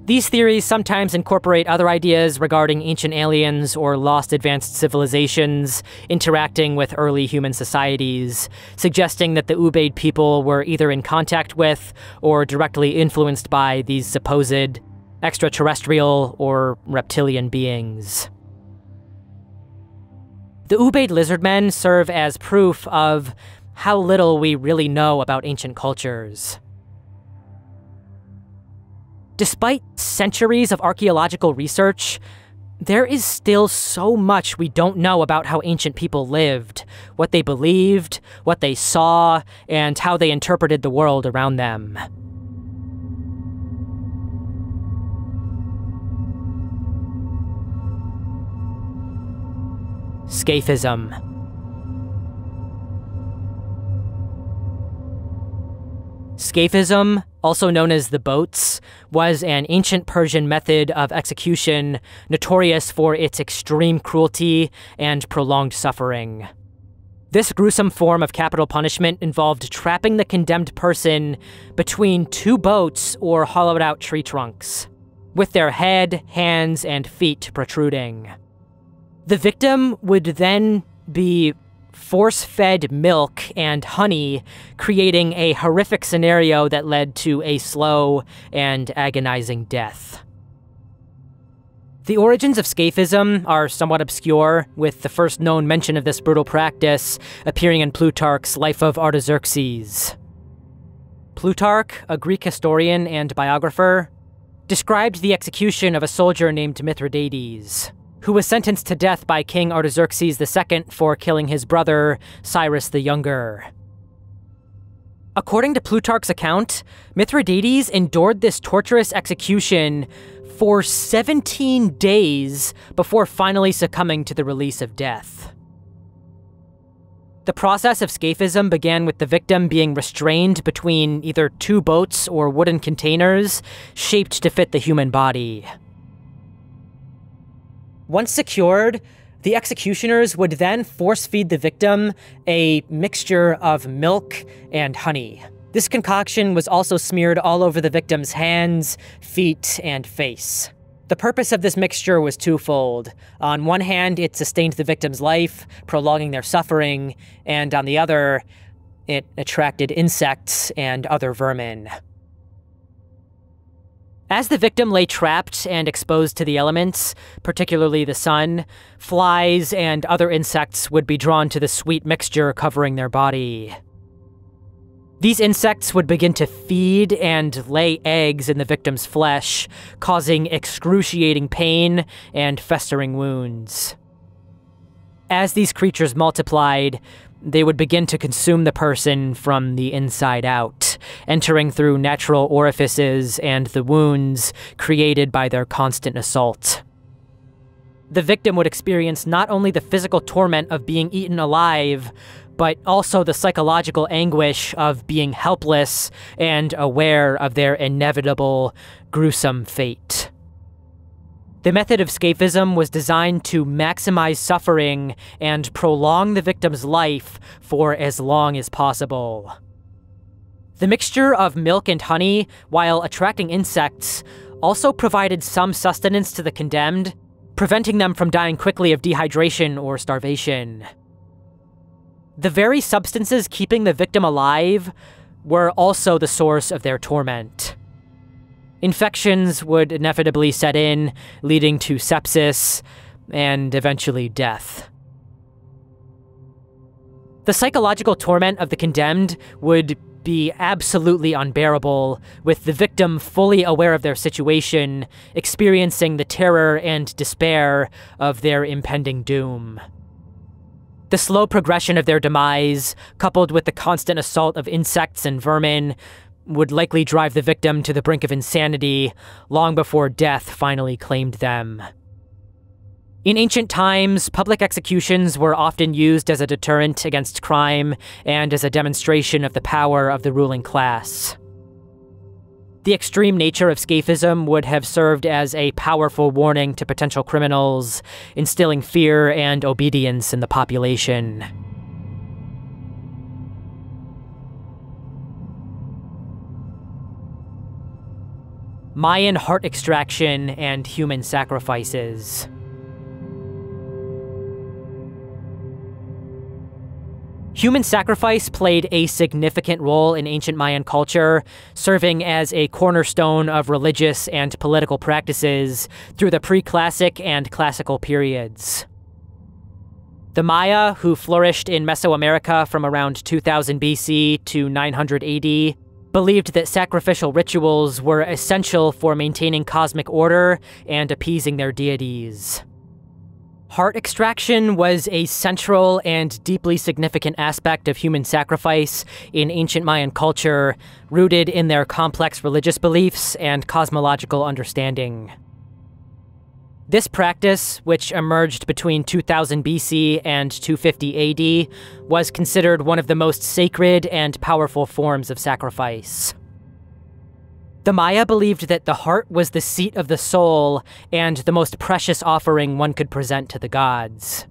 These theories sometimes incorporate other ideas regarding ancient aliens or lost advanced civilizations interacting with early human societies, suggesting that the Ubaid people were either in contact with or directly influenced by these supposed extraterrestrial or reptilian beings. The Ubaid Lizardmen serve as proof of how little we really know about ancient cultures. Despite centuries of archaeological research, there is still so much we don't know about how ancient people lived, what they believed, what they saw, and how they interpreted the world around them. Scaphism. Scaphism, also known as the boats, was an ancient Persian method of execution notorious for its extreme cruelty and prolonged suffering. This gruesome form of capital punishment involved trapping the condemned person between two boats or hollowed-out tree trunks, with their head, hands, and feet protruding. The victim would then be force-fed milk and honey, creating a horrific scenario that led to a slow and agonizing death. The origins of Scaphism are somewhat obscure, with the first known mention of this brutal practice appearing in Plutarch's Life of Artaxerxes. Plutarch, a Greek historian and biographer, described the execution of a soldier named Mithridates, who was sentenced to death by King Artaxerxes II for killing his brother, Cyrus the Younger. According to Plutarch's account, Mithridates endured this torturous execution for 17 days before finally succumbing to the release of death. The process of Scaphism began with the victim being restrained between either two boats or wooden containers shaped to fit the human body. Once secured, the executioners would then force-feed the victim a mixture of milk and honey. This concoction was also smeared all over the victim's hands, feet, and face. The purpose of this mixture was twofold. On one hand, it sustained the victim's life, prolonging their suffering, and on the other, it attracted insects and other vermin. As the victim lay trapped and exposed to the elements, particularly the sun, flies and other insects would be drawn to the sweet mixture covering their body. These insects would begin to feed and lay eggs in the victim's flesh, causing excruciating pain and festering wounds. As these creatures multiplied, they would begin to consume the person from the inside out, entering through natural orifices and the wounds created by their constant assault. The victim would experience not only the physical torment of being eaten alive, but also the psychological anguish of being helpless and aware of their inevitable, gruesome fate. The method of Scaphism was designed to maximize suffering and prolong the victim's life for as long as possible. The mixture of milk and honey, while attracting insects, also provided some sustenance to the condemned, preventing them from dying quickly of dehydration or starvation. The very substances keeping the victim alive were also the source of their torment. Infections would inevitably set in, leading to sepsis and eventually death. The psychological torment of the condemned would be absolutely unbearable, with the victim fully aware of their situation, experiencing the terror and despair of their impending doom. The slow progression of their demise, coupled with the constant assault of insects and vermin, would likely drive the victim to the brink of insanity long before death finally claimed them. In ancient times, public executions were often used as a deterrent against crime and as a demonstration of the power of the ruling class. The extreme nature of Scaphism would have served as a powerful warning to potential criminals, instilling fear and obedience in the population. Mayan heart extraction and human sacrifices. Human sacrifice played a significant role in ancient Mayan culture, serving as a cornerstone of religious and political practices through the pre-classic and classical periods. The Maya, who flourished in Mesoamerica from around 2000 BC to 900 AD, believed that sacrificial rituals were essential for maintaining cosmic order and appeasing their deities. Heart extraction was a central and deeply significant aspect of human sacrifice in ancient Mayan culture, rooted in their complex religious beliefs and cosmological understanding. This practice, which emerged between 2000 BC and 250 AD, was considered one of the most sacred and powerful forms of sacrifice. The Maya believed that the heart was the seat of the soul and the most precious offering one could present to the gods.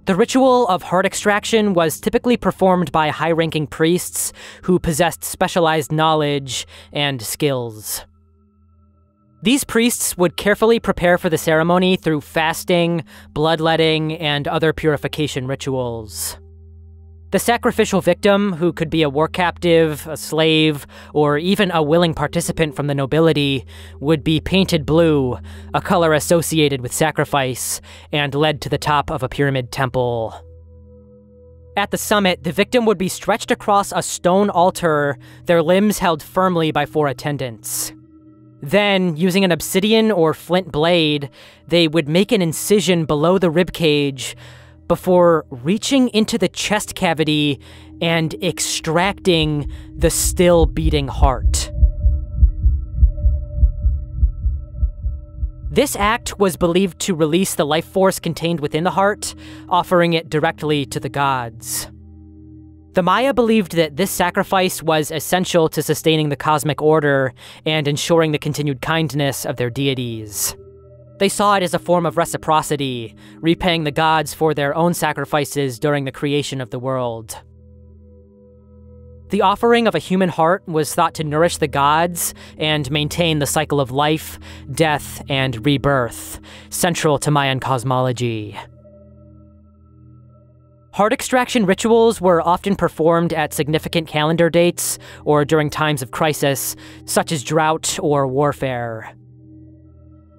The ritual of heart extraction was typically performed by high-ranking priests who possessed specialized knowledge and skills. These priests would carefully prepare for the ceremony through fasting, bloodletting, and other purification rituals. The sacrificial victim, who could be a war captive, a slave, or even a willing participant from the nobility, would be painted blue, a color associated with sacrifice, and led to the top of a pyramid temple. At the summit, the victim would be stretched across a stone altar, their limbs held firmly by 4 attendants. Then, using an obsidian or flint blade, they would make an incision below the ribcage before reaching into the chest cavity and extracting the still beating heart. This act was believed to release the life force contained within the heart, offering it directly to the gods. The Maya believed that this sacrifice was essential to sustaining the cosmic order and ensuring the continued kindness of their deities. They saw it as a form of reciprocity, repaying the gods for their own sacrifices during the creation of the world. The offering of a human heart was thought to nourish the gods and maintain the cycle of life, death, and rebirth, central to Mayan cosmology. Heart extraction rituals were often performed at significant calendar dates or during times of crisis, such as drought or warfare.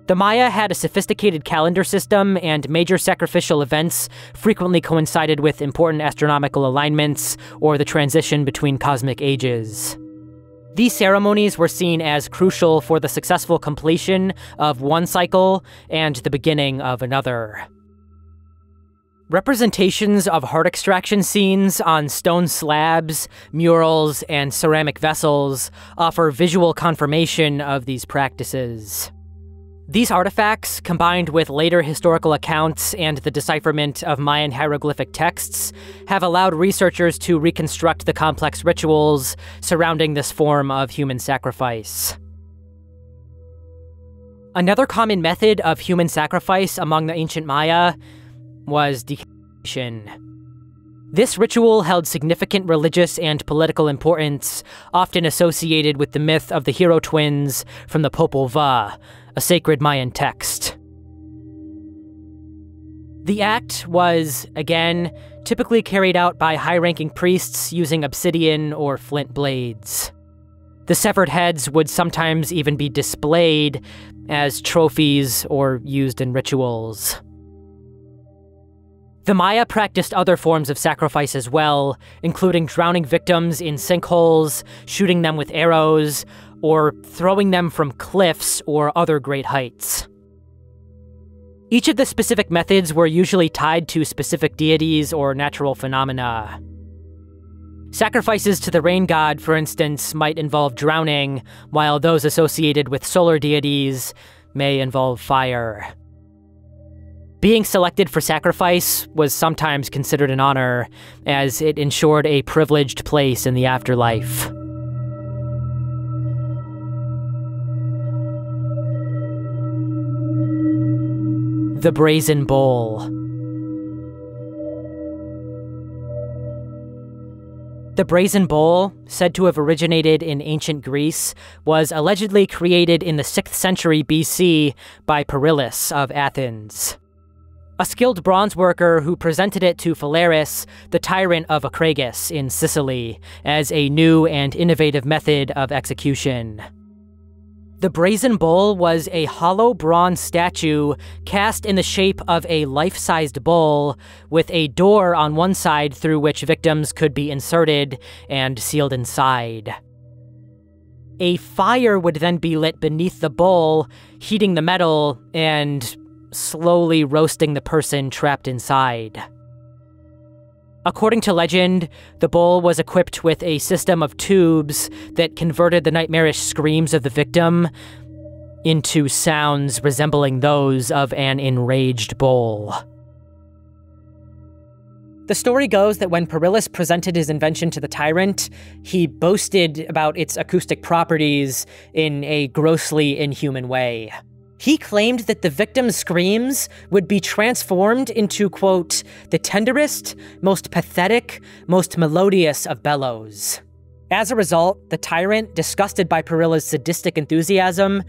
The Maya had a sophisticated calendar system, and major sacrificial events frequently coincided with important astronomical alignments or the transition between cosmic ages. These ceremonies were seen as crucial for the successful completion of one cycle and the beginning of another. Representations of heart extraction scenes on stone slabs, murals, and ceramic vessels offer visual confirmation of these practices. These artifacts, combined with later historical accounts and the decipherment of Mayan hieroglyphic texts, have allowed researchers to reconstruct the complex rituals surrounding this form of human sacrifice. Another common method of human sacrifice among the ancient Maya was decapitation. This ritual held significant religious and political importance, often associated with the myth of the hero twins from the Popol Vuh, a sacred Mayan text. The act was, again, typically carried out by high-ranking priests using obsidian or flint blades. The severed heads would sometimes even be displayed as trophies or used in rituals. The Maya practiced other forms of sacrifice as well, including drowning victims in sinkholes, shooting them with arrows, or throwing them from cliffs or other great heights. Each of the specific methods were usually tied to specific deities or natural phenomena. Sacrifices to the rain god, for instance, might involve drowning, while those associated with solar deities may involve fire. Being selected for sacrifice was sometimes considered an honor, as it ensured a privileged place in the afterlife. The Brazen Bull. The Brazen Bull, said to have originated in ancient Greece, was allegedly created in the 6th century BC by Perillus of Athens, a skilled bronze worker who presented it to Phalaris, the tyrant of Acragas in Sicily, as a new and innovative method of execution. The Brazen Bull was a hollow bronze statue cast in the shape of a life-sized bull, with a door on one side through which victims could be inserted and sealed inside. A fire would then be lit beneath the bull, heating the metal and slowly roasting the person trapped inside. According to legend, the bull was equipped with a system of tubes that converted the nightmarish screams of the victim into sounds resembling those of an enraged bull. The story goes that when Perillus presented his invention to the tyrant, he boasted about its acoustic properties in a grossly inhuman way. He claimed that the victim's screams would be transformed into, quote, the tenderest, most pathetic, most melodious of bellows. As a result, the tyrant, disgusted by Perillus' sadistic enthusiasm,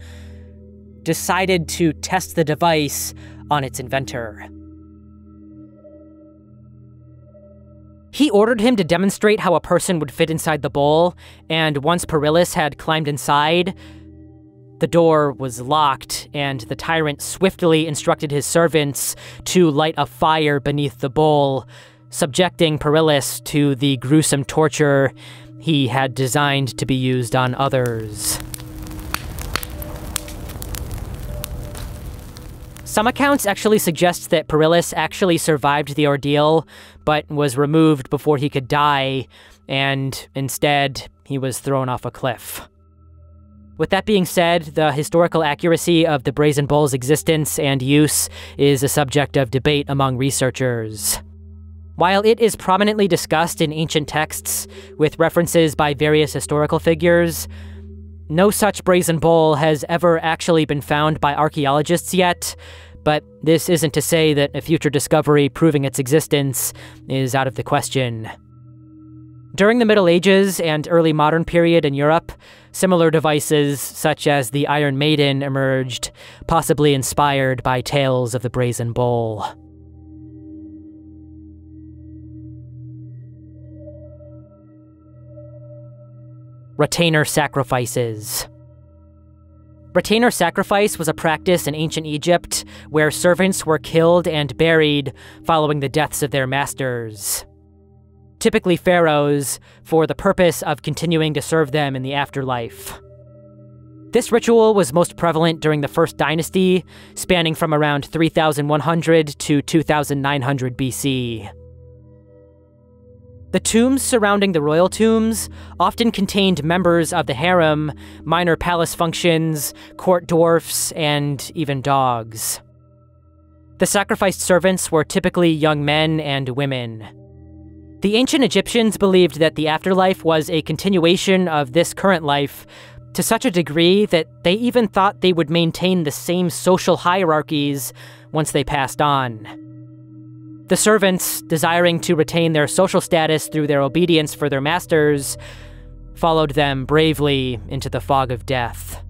decided to test the device on its inventor. He ordered him to demonstrate how a person would fit inside the bowl, and once Perillus had climbed inside, the door was locked, and the tyrant swiftly instructed his servants to light a fire beneath the bowl, subjecting Perillus to the gruesome torture he had designed to be used on others. Some accounts actually suggest that Perillus actually survived the ordeal, but was removed before he could die, and instead, he was thrown off a cliff. With that being said, the historical accuracy of the Brazen Bull's existence and use is a subject of debate among researchers. While it is prominently discussed in ancient texts, with references by various historical figures, no such Brazen Bull has ever actually been found by archaeologists yet, but this isn't to say that a future discovery proving its existence is out of the question. During the Middle Ages and early modern period in Europe, similar devices such as the Iron Maiden emerged, possibly inspired by tales of the Brazen Bull. Retainer sacrifices. Retainer sacrifice was a practice in ancient Egypt where servants were killed and buried following the deaths of their masters, typically pharaohs, for the purpose of continuing to serve them in the afterlife. This ritual was most prevalent during the First Dynasty, spanning from around 3100 to 2900 BC. The tombs surrounding the royal tombs often contained members of the harem, minor palace functions, court dwarfs, and even dogs. The sacrificed servants were typically young men and women. The ancient Egyptians believed that the afterlife was a continuation of this current life to such a degree that they even thought they would maintain the same social hierarchies once they passed on. The servants, desiring to retain their social status through their obedience for their masters, followed them bravely into the fog of death.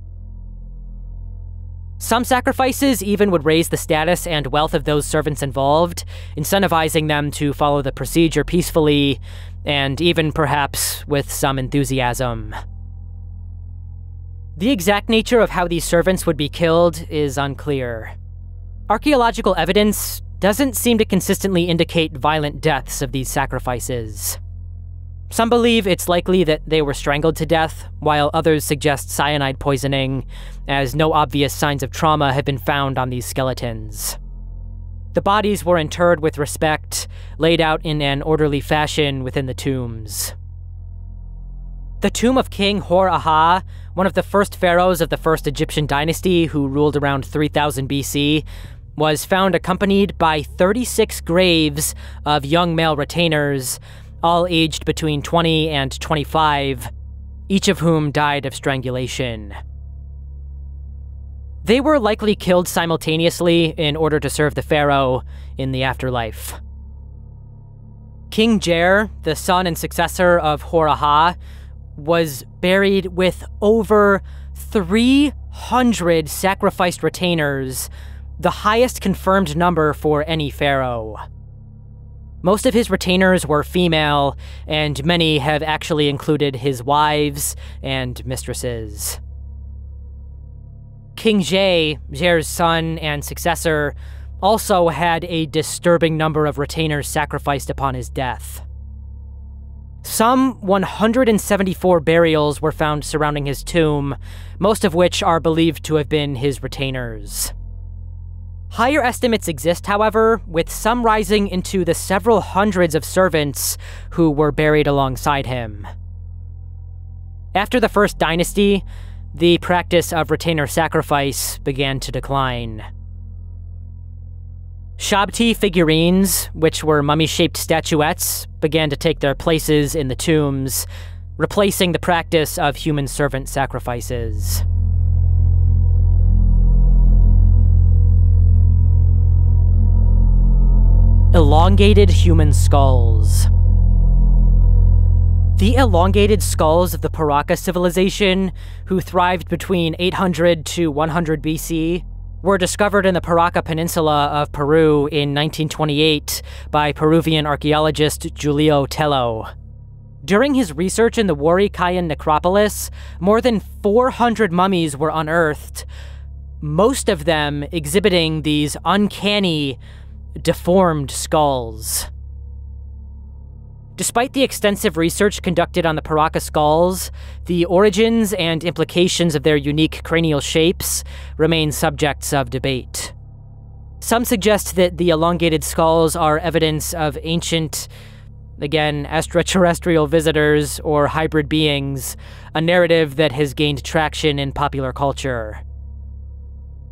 Some sacrifices even would raise the status and wealth of those servants involved, incentivizing them to follow the procedure peacefully, and even perhaps with some enthusiasm. The exact nature of how these servants would be killed is unclear. Archaeological evidence doesn't seem to consistently indicate violent deaths of these sacrifices. Some believe it's likely that they were strangled to death, while others suggest cyanide poisoning, as no obvious signs of trauma have been found on these skeletons. The bodies were interred with respect, laid out in an orderly fashion within the tombs. The tomb of King Hor-Aha, one of the first pharaohs of the first Egyptian dynasty who ruled around 3000 BC, was found accompanied by 36 graves of young male retainers, all aged between 20 and 25, each of whom died of strangulation. They were likely killed simultaneously in order to serve the pharaoh in the afterlife. King Jer, the son and successor of Hor-Aha, was buried with over 300 sacrificed retainers, the highest confirmed number for any pharaoh. Most of his retainers were female, and many have actually included his wives and mistresses. King Jer's son and successor, also had a disturbing number of retainers sacrificed upon his death. Some 174 burials were found surrounding his tomb, most of which are believed to have been his retainers. Higher estimates exist, however, with some rising into the several hundreds of servants who were buried alongside him. After the First Dynasty, the practice of retainer sacrifice began to decline. Shabti figurines, which were mummy-shaped statuettes, began to take their places in the tombs, replacing the practice of human servant sacrifices. Elongated human skulls. The elongated skulls of the Paraka civilization, who thrived between 800 to 100 BC, were discovered in the Paraka Peninsula of Peru in 1928 by Peruvian archaeologist Julio Tello. During his research in the Wari-Kayan necropolis, more than 400 mummies were unearthed, most of them exhibiting these uncanny, deformed skulls. Despite the extensive research conducted on the Paraka skulls, the origins and implications of their unique cranial shapes remain subjects of debate. Some suggest that the elongated skulls are evidence of ancient, again, extraterrestrial visitors or hybrid beings, a narrative that has gained traction in popular culture.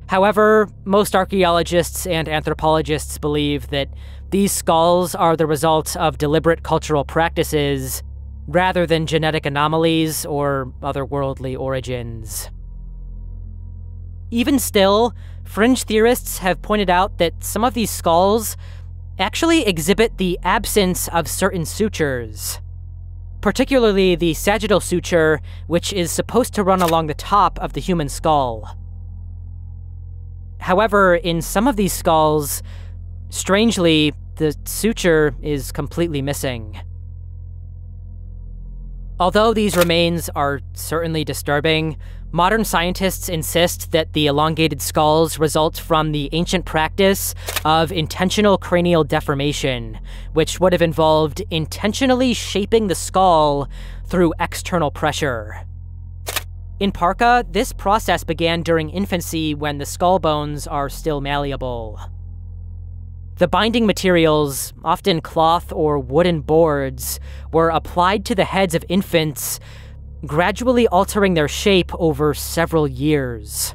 However, most archaeologists and anthropologists believe that these skulls are the result of deliberate cultural practices rather than genetic anomalies or otherworldly origins. Even still, fringe theorists have pointed out that some of these skulls actually exhibit the absence of certain sutures, particularly the sagittal suture, which is supposed to run along the top of the human skull. However, in some of these skulls, strangely, the suture is completely missing. Although these remains are certainly disturbing, modern scientists insist that the elongated skulls result from the ancient practice of intentional cranial deformation, which would have involved intentionally shaping the skull through external pressure. In Parka, this process began during infancy when the skull bones are still malleable. The binding materials, often cloth or wooden boards, were applied to the heads of infants, gradually altering their shape over several years.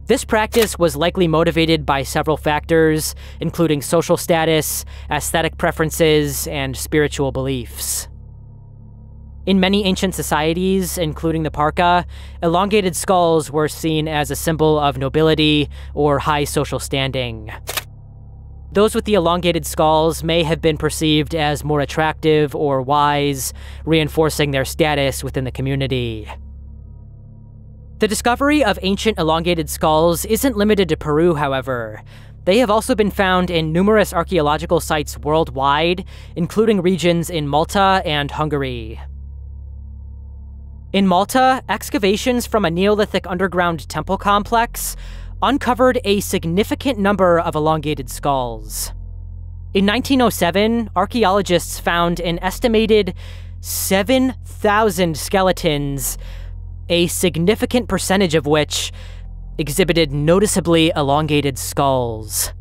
This practice was likely motivated by several factors, including social status, aesthetic preferences, and spiritual beliefs. In many ancient societies, including the Parka, elongated skulls were seen as a symbol of nobility or high social standing. Those with the elongated skulls may have been perceived as more attractive or wise, reinforcing their status within the community. The discovery of ancient elongated skulls isn't limited to Peru, however. They have also been found in numerous archaeological sites worldwide, including regions in Malta and Hungary. In Malta, excavations from a Neolithic underground temple complex uncovered a significant number of elongated skulls. In 1907, archaeologists found an estimated 7,000 skeletons, a significant percentage of which exhibited noticeably elongated skulls.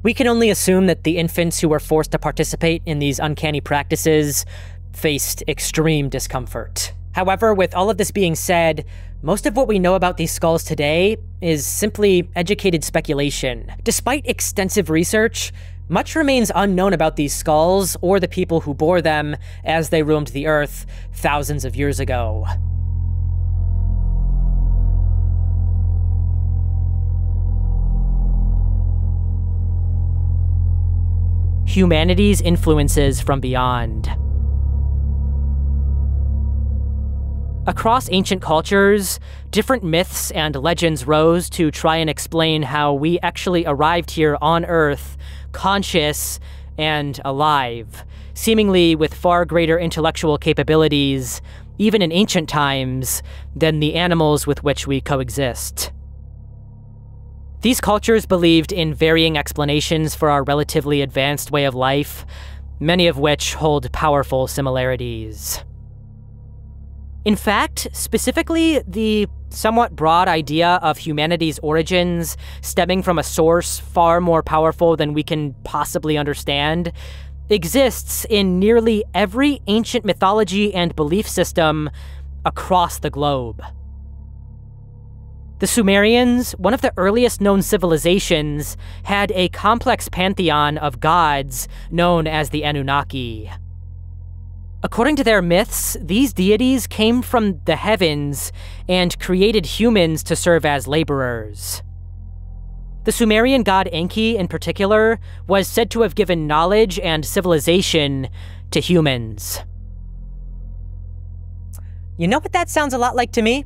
We can only assume that the infants who were forced to participate in these uncanny practices faced extreme discomfort. However, with all of this being said, most of what we know about these skulls today is simply educated speculation. Despite extensive research, much remains unknown about these skulls or the people who bore them as they roamed the Earth thousands of years ago. Humanities Influences from Beyond. Across ancient cultures, different myths and legends rose to try and explain how we actually arrived here on Earth, conscious and alive, seemingly with far greater intellectual capabilities, even in ancient times, than the animals with which we coexist. These cultures believed in varying explanations for our relatively advanced way of life, many of which hold powerful similarities. In fact, specifically, the somewhat broad idea of humanity's origins stemming from a source far more powerful than we can possibly understand exists in nearly every ancient mythology and belief system across the globe. The Sumerians, one of the earliest known civilizations, had a complex pantheon of gods known as the Anunnaki. According to their myths, these deities came from the heavens and created humans to serve as laborers. The Sumerian god Enki, in particular, was said to have given knowledge and civilization to humans. You know what that sounds a lot like to me?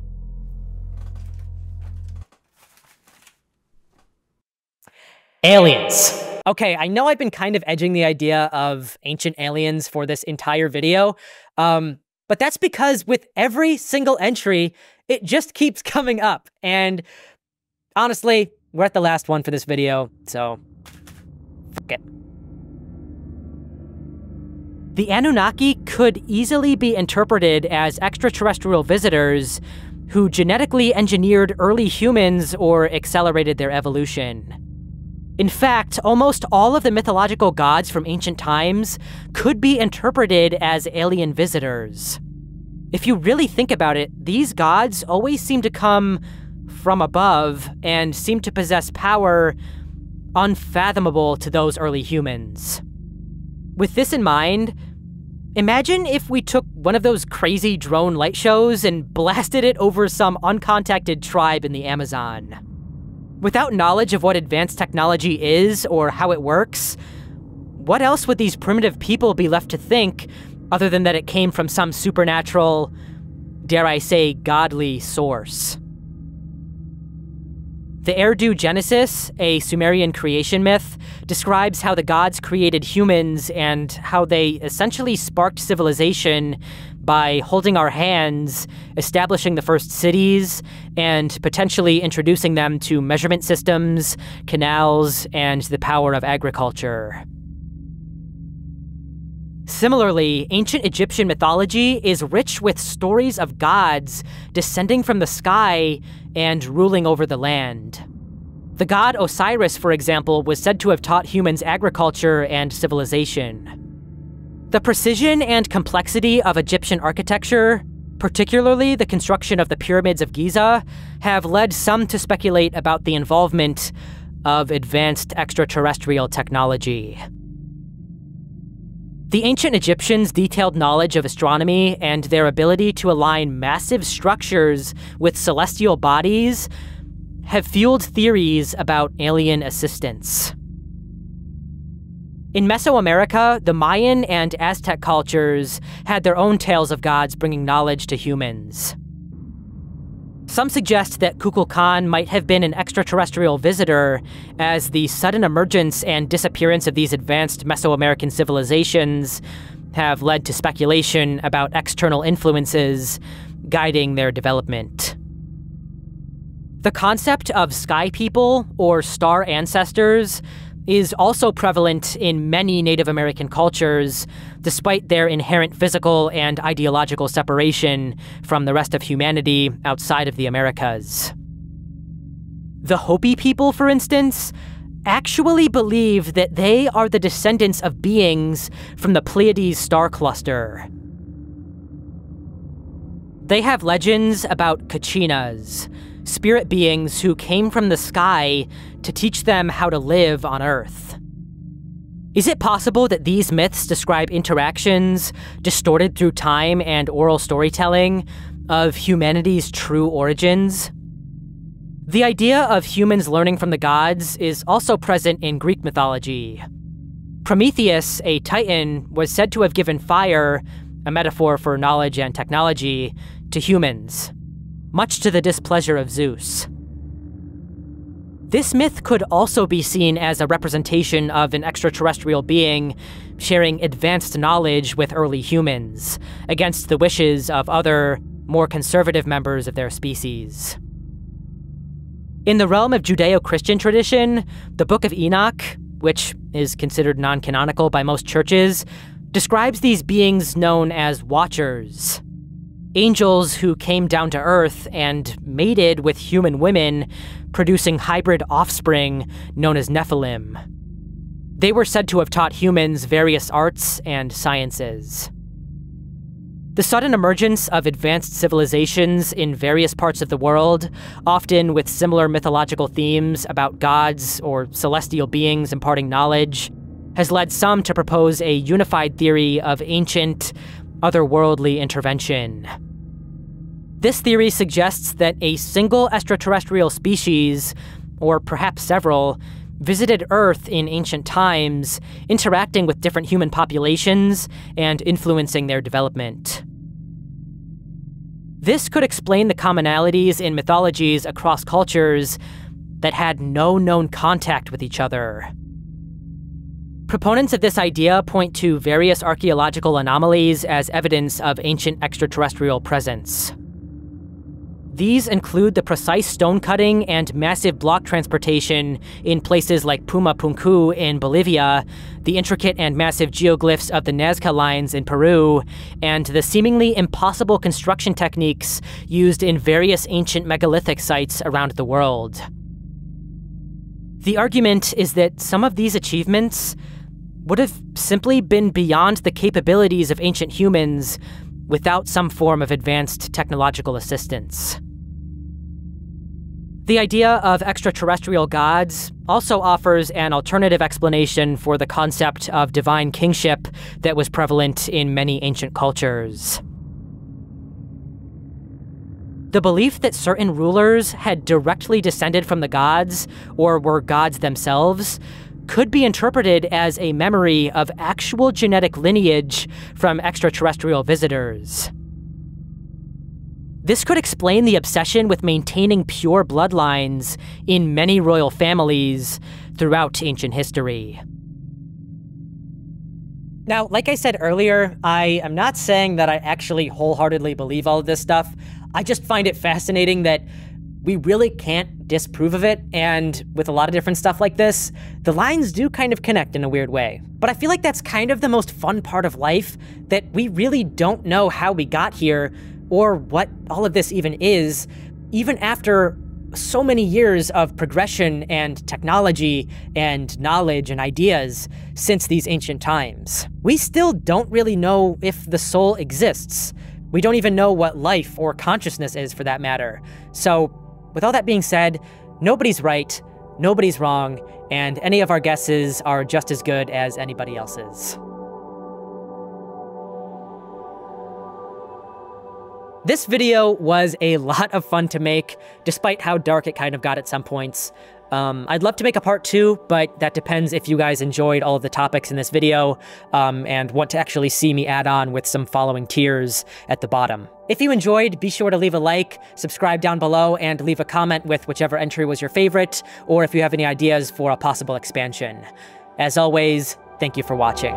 Aliens. Okay, I know I've been kind of edging the idea of ancient aliens for this entire video, but that's because with every single entry, it just keeps coming up. And honestly, we're at the last one for this video, so fuck it. The Anunnaki could easily be interpreted as extraterrestrial visitors who genetically engineered early humans or accelerated their evolution. In fact, almost all of the mythological gods from ancient times could be interpreted as alien visitors. If you really think about it, these gods always seem to come from above and seem to possess power unfathomable to those early humans. With this in mind, imagine if we took one of those crazy drone light shows and blasted it over some uncontacted tribe in the Amazon. Without knowledge of what advanced technology is or how it works, what else would these primitive people be left to think other than that it came from some supernatural, dare I say, godly source? The Eridu Genesis, a Sumerian creation myth, describes how the gods created humans and how they essentially sparked civilization by holding our hands, establishing the first cities, and potentially introducing them to measurement systems, canals, and the power of agriculture. Similarly, ancient Egyptian mythology is rich with stories of gods descending from the sky and ruling over the land. The god Osiris, for example, was said to have taught humans agriculture and civilization. The precision and complexity of Egyptian architecture, particularly the construction of the pyramids of Giza, have led some to speculate about the involvement of advanced extraterrestrial technology. The ancient Egyptians' detailed knowledge of astronomy and their ability to align massive structures with celestial bodies have fueled theories about alien assistance. In Mesoamerica, the Mayan and Aztec cultures had their own tales of gods bringing knowledge to humans. Some suggest that Kukulkan might have been an extraterrestrial visitor, as the sudden emergence and disappearance of these advanced Mesoamerican civilizations have led to speculation about external influences guiding their development. The concept of sky people, or star ancestors, is also prevalent in many Native American cultures, despite their inherent physical and ideological separation from the rest of humanity outside of the Americas. The Hopi people, for instance, actually believe that they are the descendants of beings from the Pleiades star cluster. They have legends about Kachinas, spirit beings who came from the sky to teach them how to live on Earth. Is it possible that these myths describe interactions, distorted through time and oral storytelling, of humanity's true origins? The idea of humans learning from the gods is also present in Greek mythology. Prometheus, a titan, was said to have given fire, a metaphor for knowledge and technology, to humans, much to the displeasure of Zeus. This myth could also be seen as a representation of an extraterrestrial being sharing advanced knowledge with early humans, against the wishes of other, more conservative members of their species. In the realm of Judeo-Christian tradition, the Book of Enoch, which is considered non-canonical by most churches, describes these beings known as Watchers. Angels who came down to Earth and mated with human women, producing hybrid offspring known as Nephilim. They were said to have taught humans various arts and sciences. The sudden emergence of advanced civilizations in various parts of the world, often with similar mythological themes about gods or celestial beings imparting knowledge, has led some to propose a unified theory of ancient, otherworldly intervention. This theory suggests that a single extraterrestrial species, or perhaps several, visited Earth in ancient times, interacting with different human populations and influencing their development. This could explain the commonalities in mythologies across cultures that had no known contact with each other. Proponents of this idea point to various archaeological anomalies as evidence of ancient extraterrestrial presence. These include the precise stone cutting and massive block transportation in places like Puma Punku in Bolivia, the intricate and massive geoglyphs of the Nazca lines in Peru, and the seemingly impossible construction techniques used in various ancient megalithic sites around the world. The argument is that some of these achievements would have simply been beyond the capabilities of ancient humans without some form of advanced technological assistance. The idea of extraterrestrial gods also offers an alternative explanation for the concept of divine kingship that was prevalent in many ancient cultures. The belief that certain rulers had directly descended from the gods, or were gods themselves, could be interpreted as a memory of actual genetic lineage from extraterrestrial visitors. This could explain the obsession with maintaining pure bloodlines in many royal families throughout ancient history. Now, like I said earlier, I am not saying that I actually wholeheartedly believe all of this stuff. I just find it fascinating that we really can't disprove of it, and with a lot of different stuff like this, the lines do kind of connect in a weird way. But I feel like that's kind of the most fun part of life, that we really don't know how we got here, or what all of this even is, even after so many years of progression and technology and knowledge and ideas since these ancient times. We still don't really know if the soul exists. We don't even know what life or consciousness is, for that matter. So, with all that being said, nobody's right, nobody's wrong, and any of our guesses are just as good as anybody else's. This video was a lot of fun to make, despite how dark it kind of got at some points. I'd love to make a part 2, but that depends if you guys enjoyed all of the topics in this video, and want to actually see me add on with some following tiers at the bottom. If you enjoyed, be sure to leave a like, subscribe down below, and leave a comment with whichever entry was your favorite, or if you have any ideas for a possible expansion. As always, thank you for watching.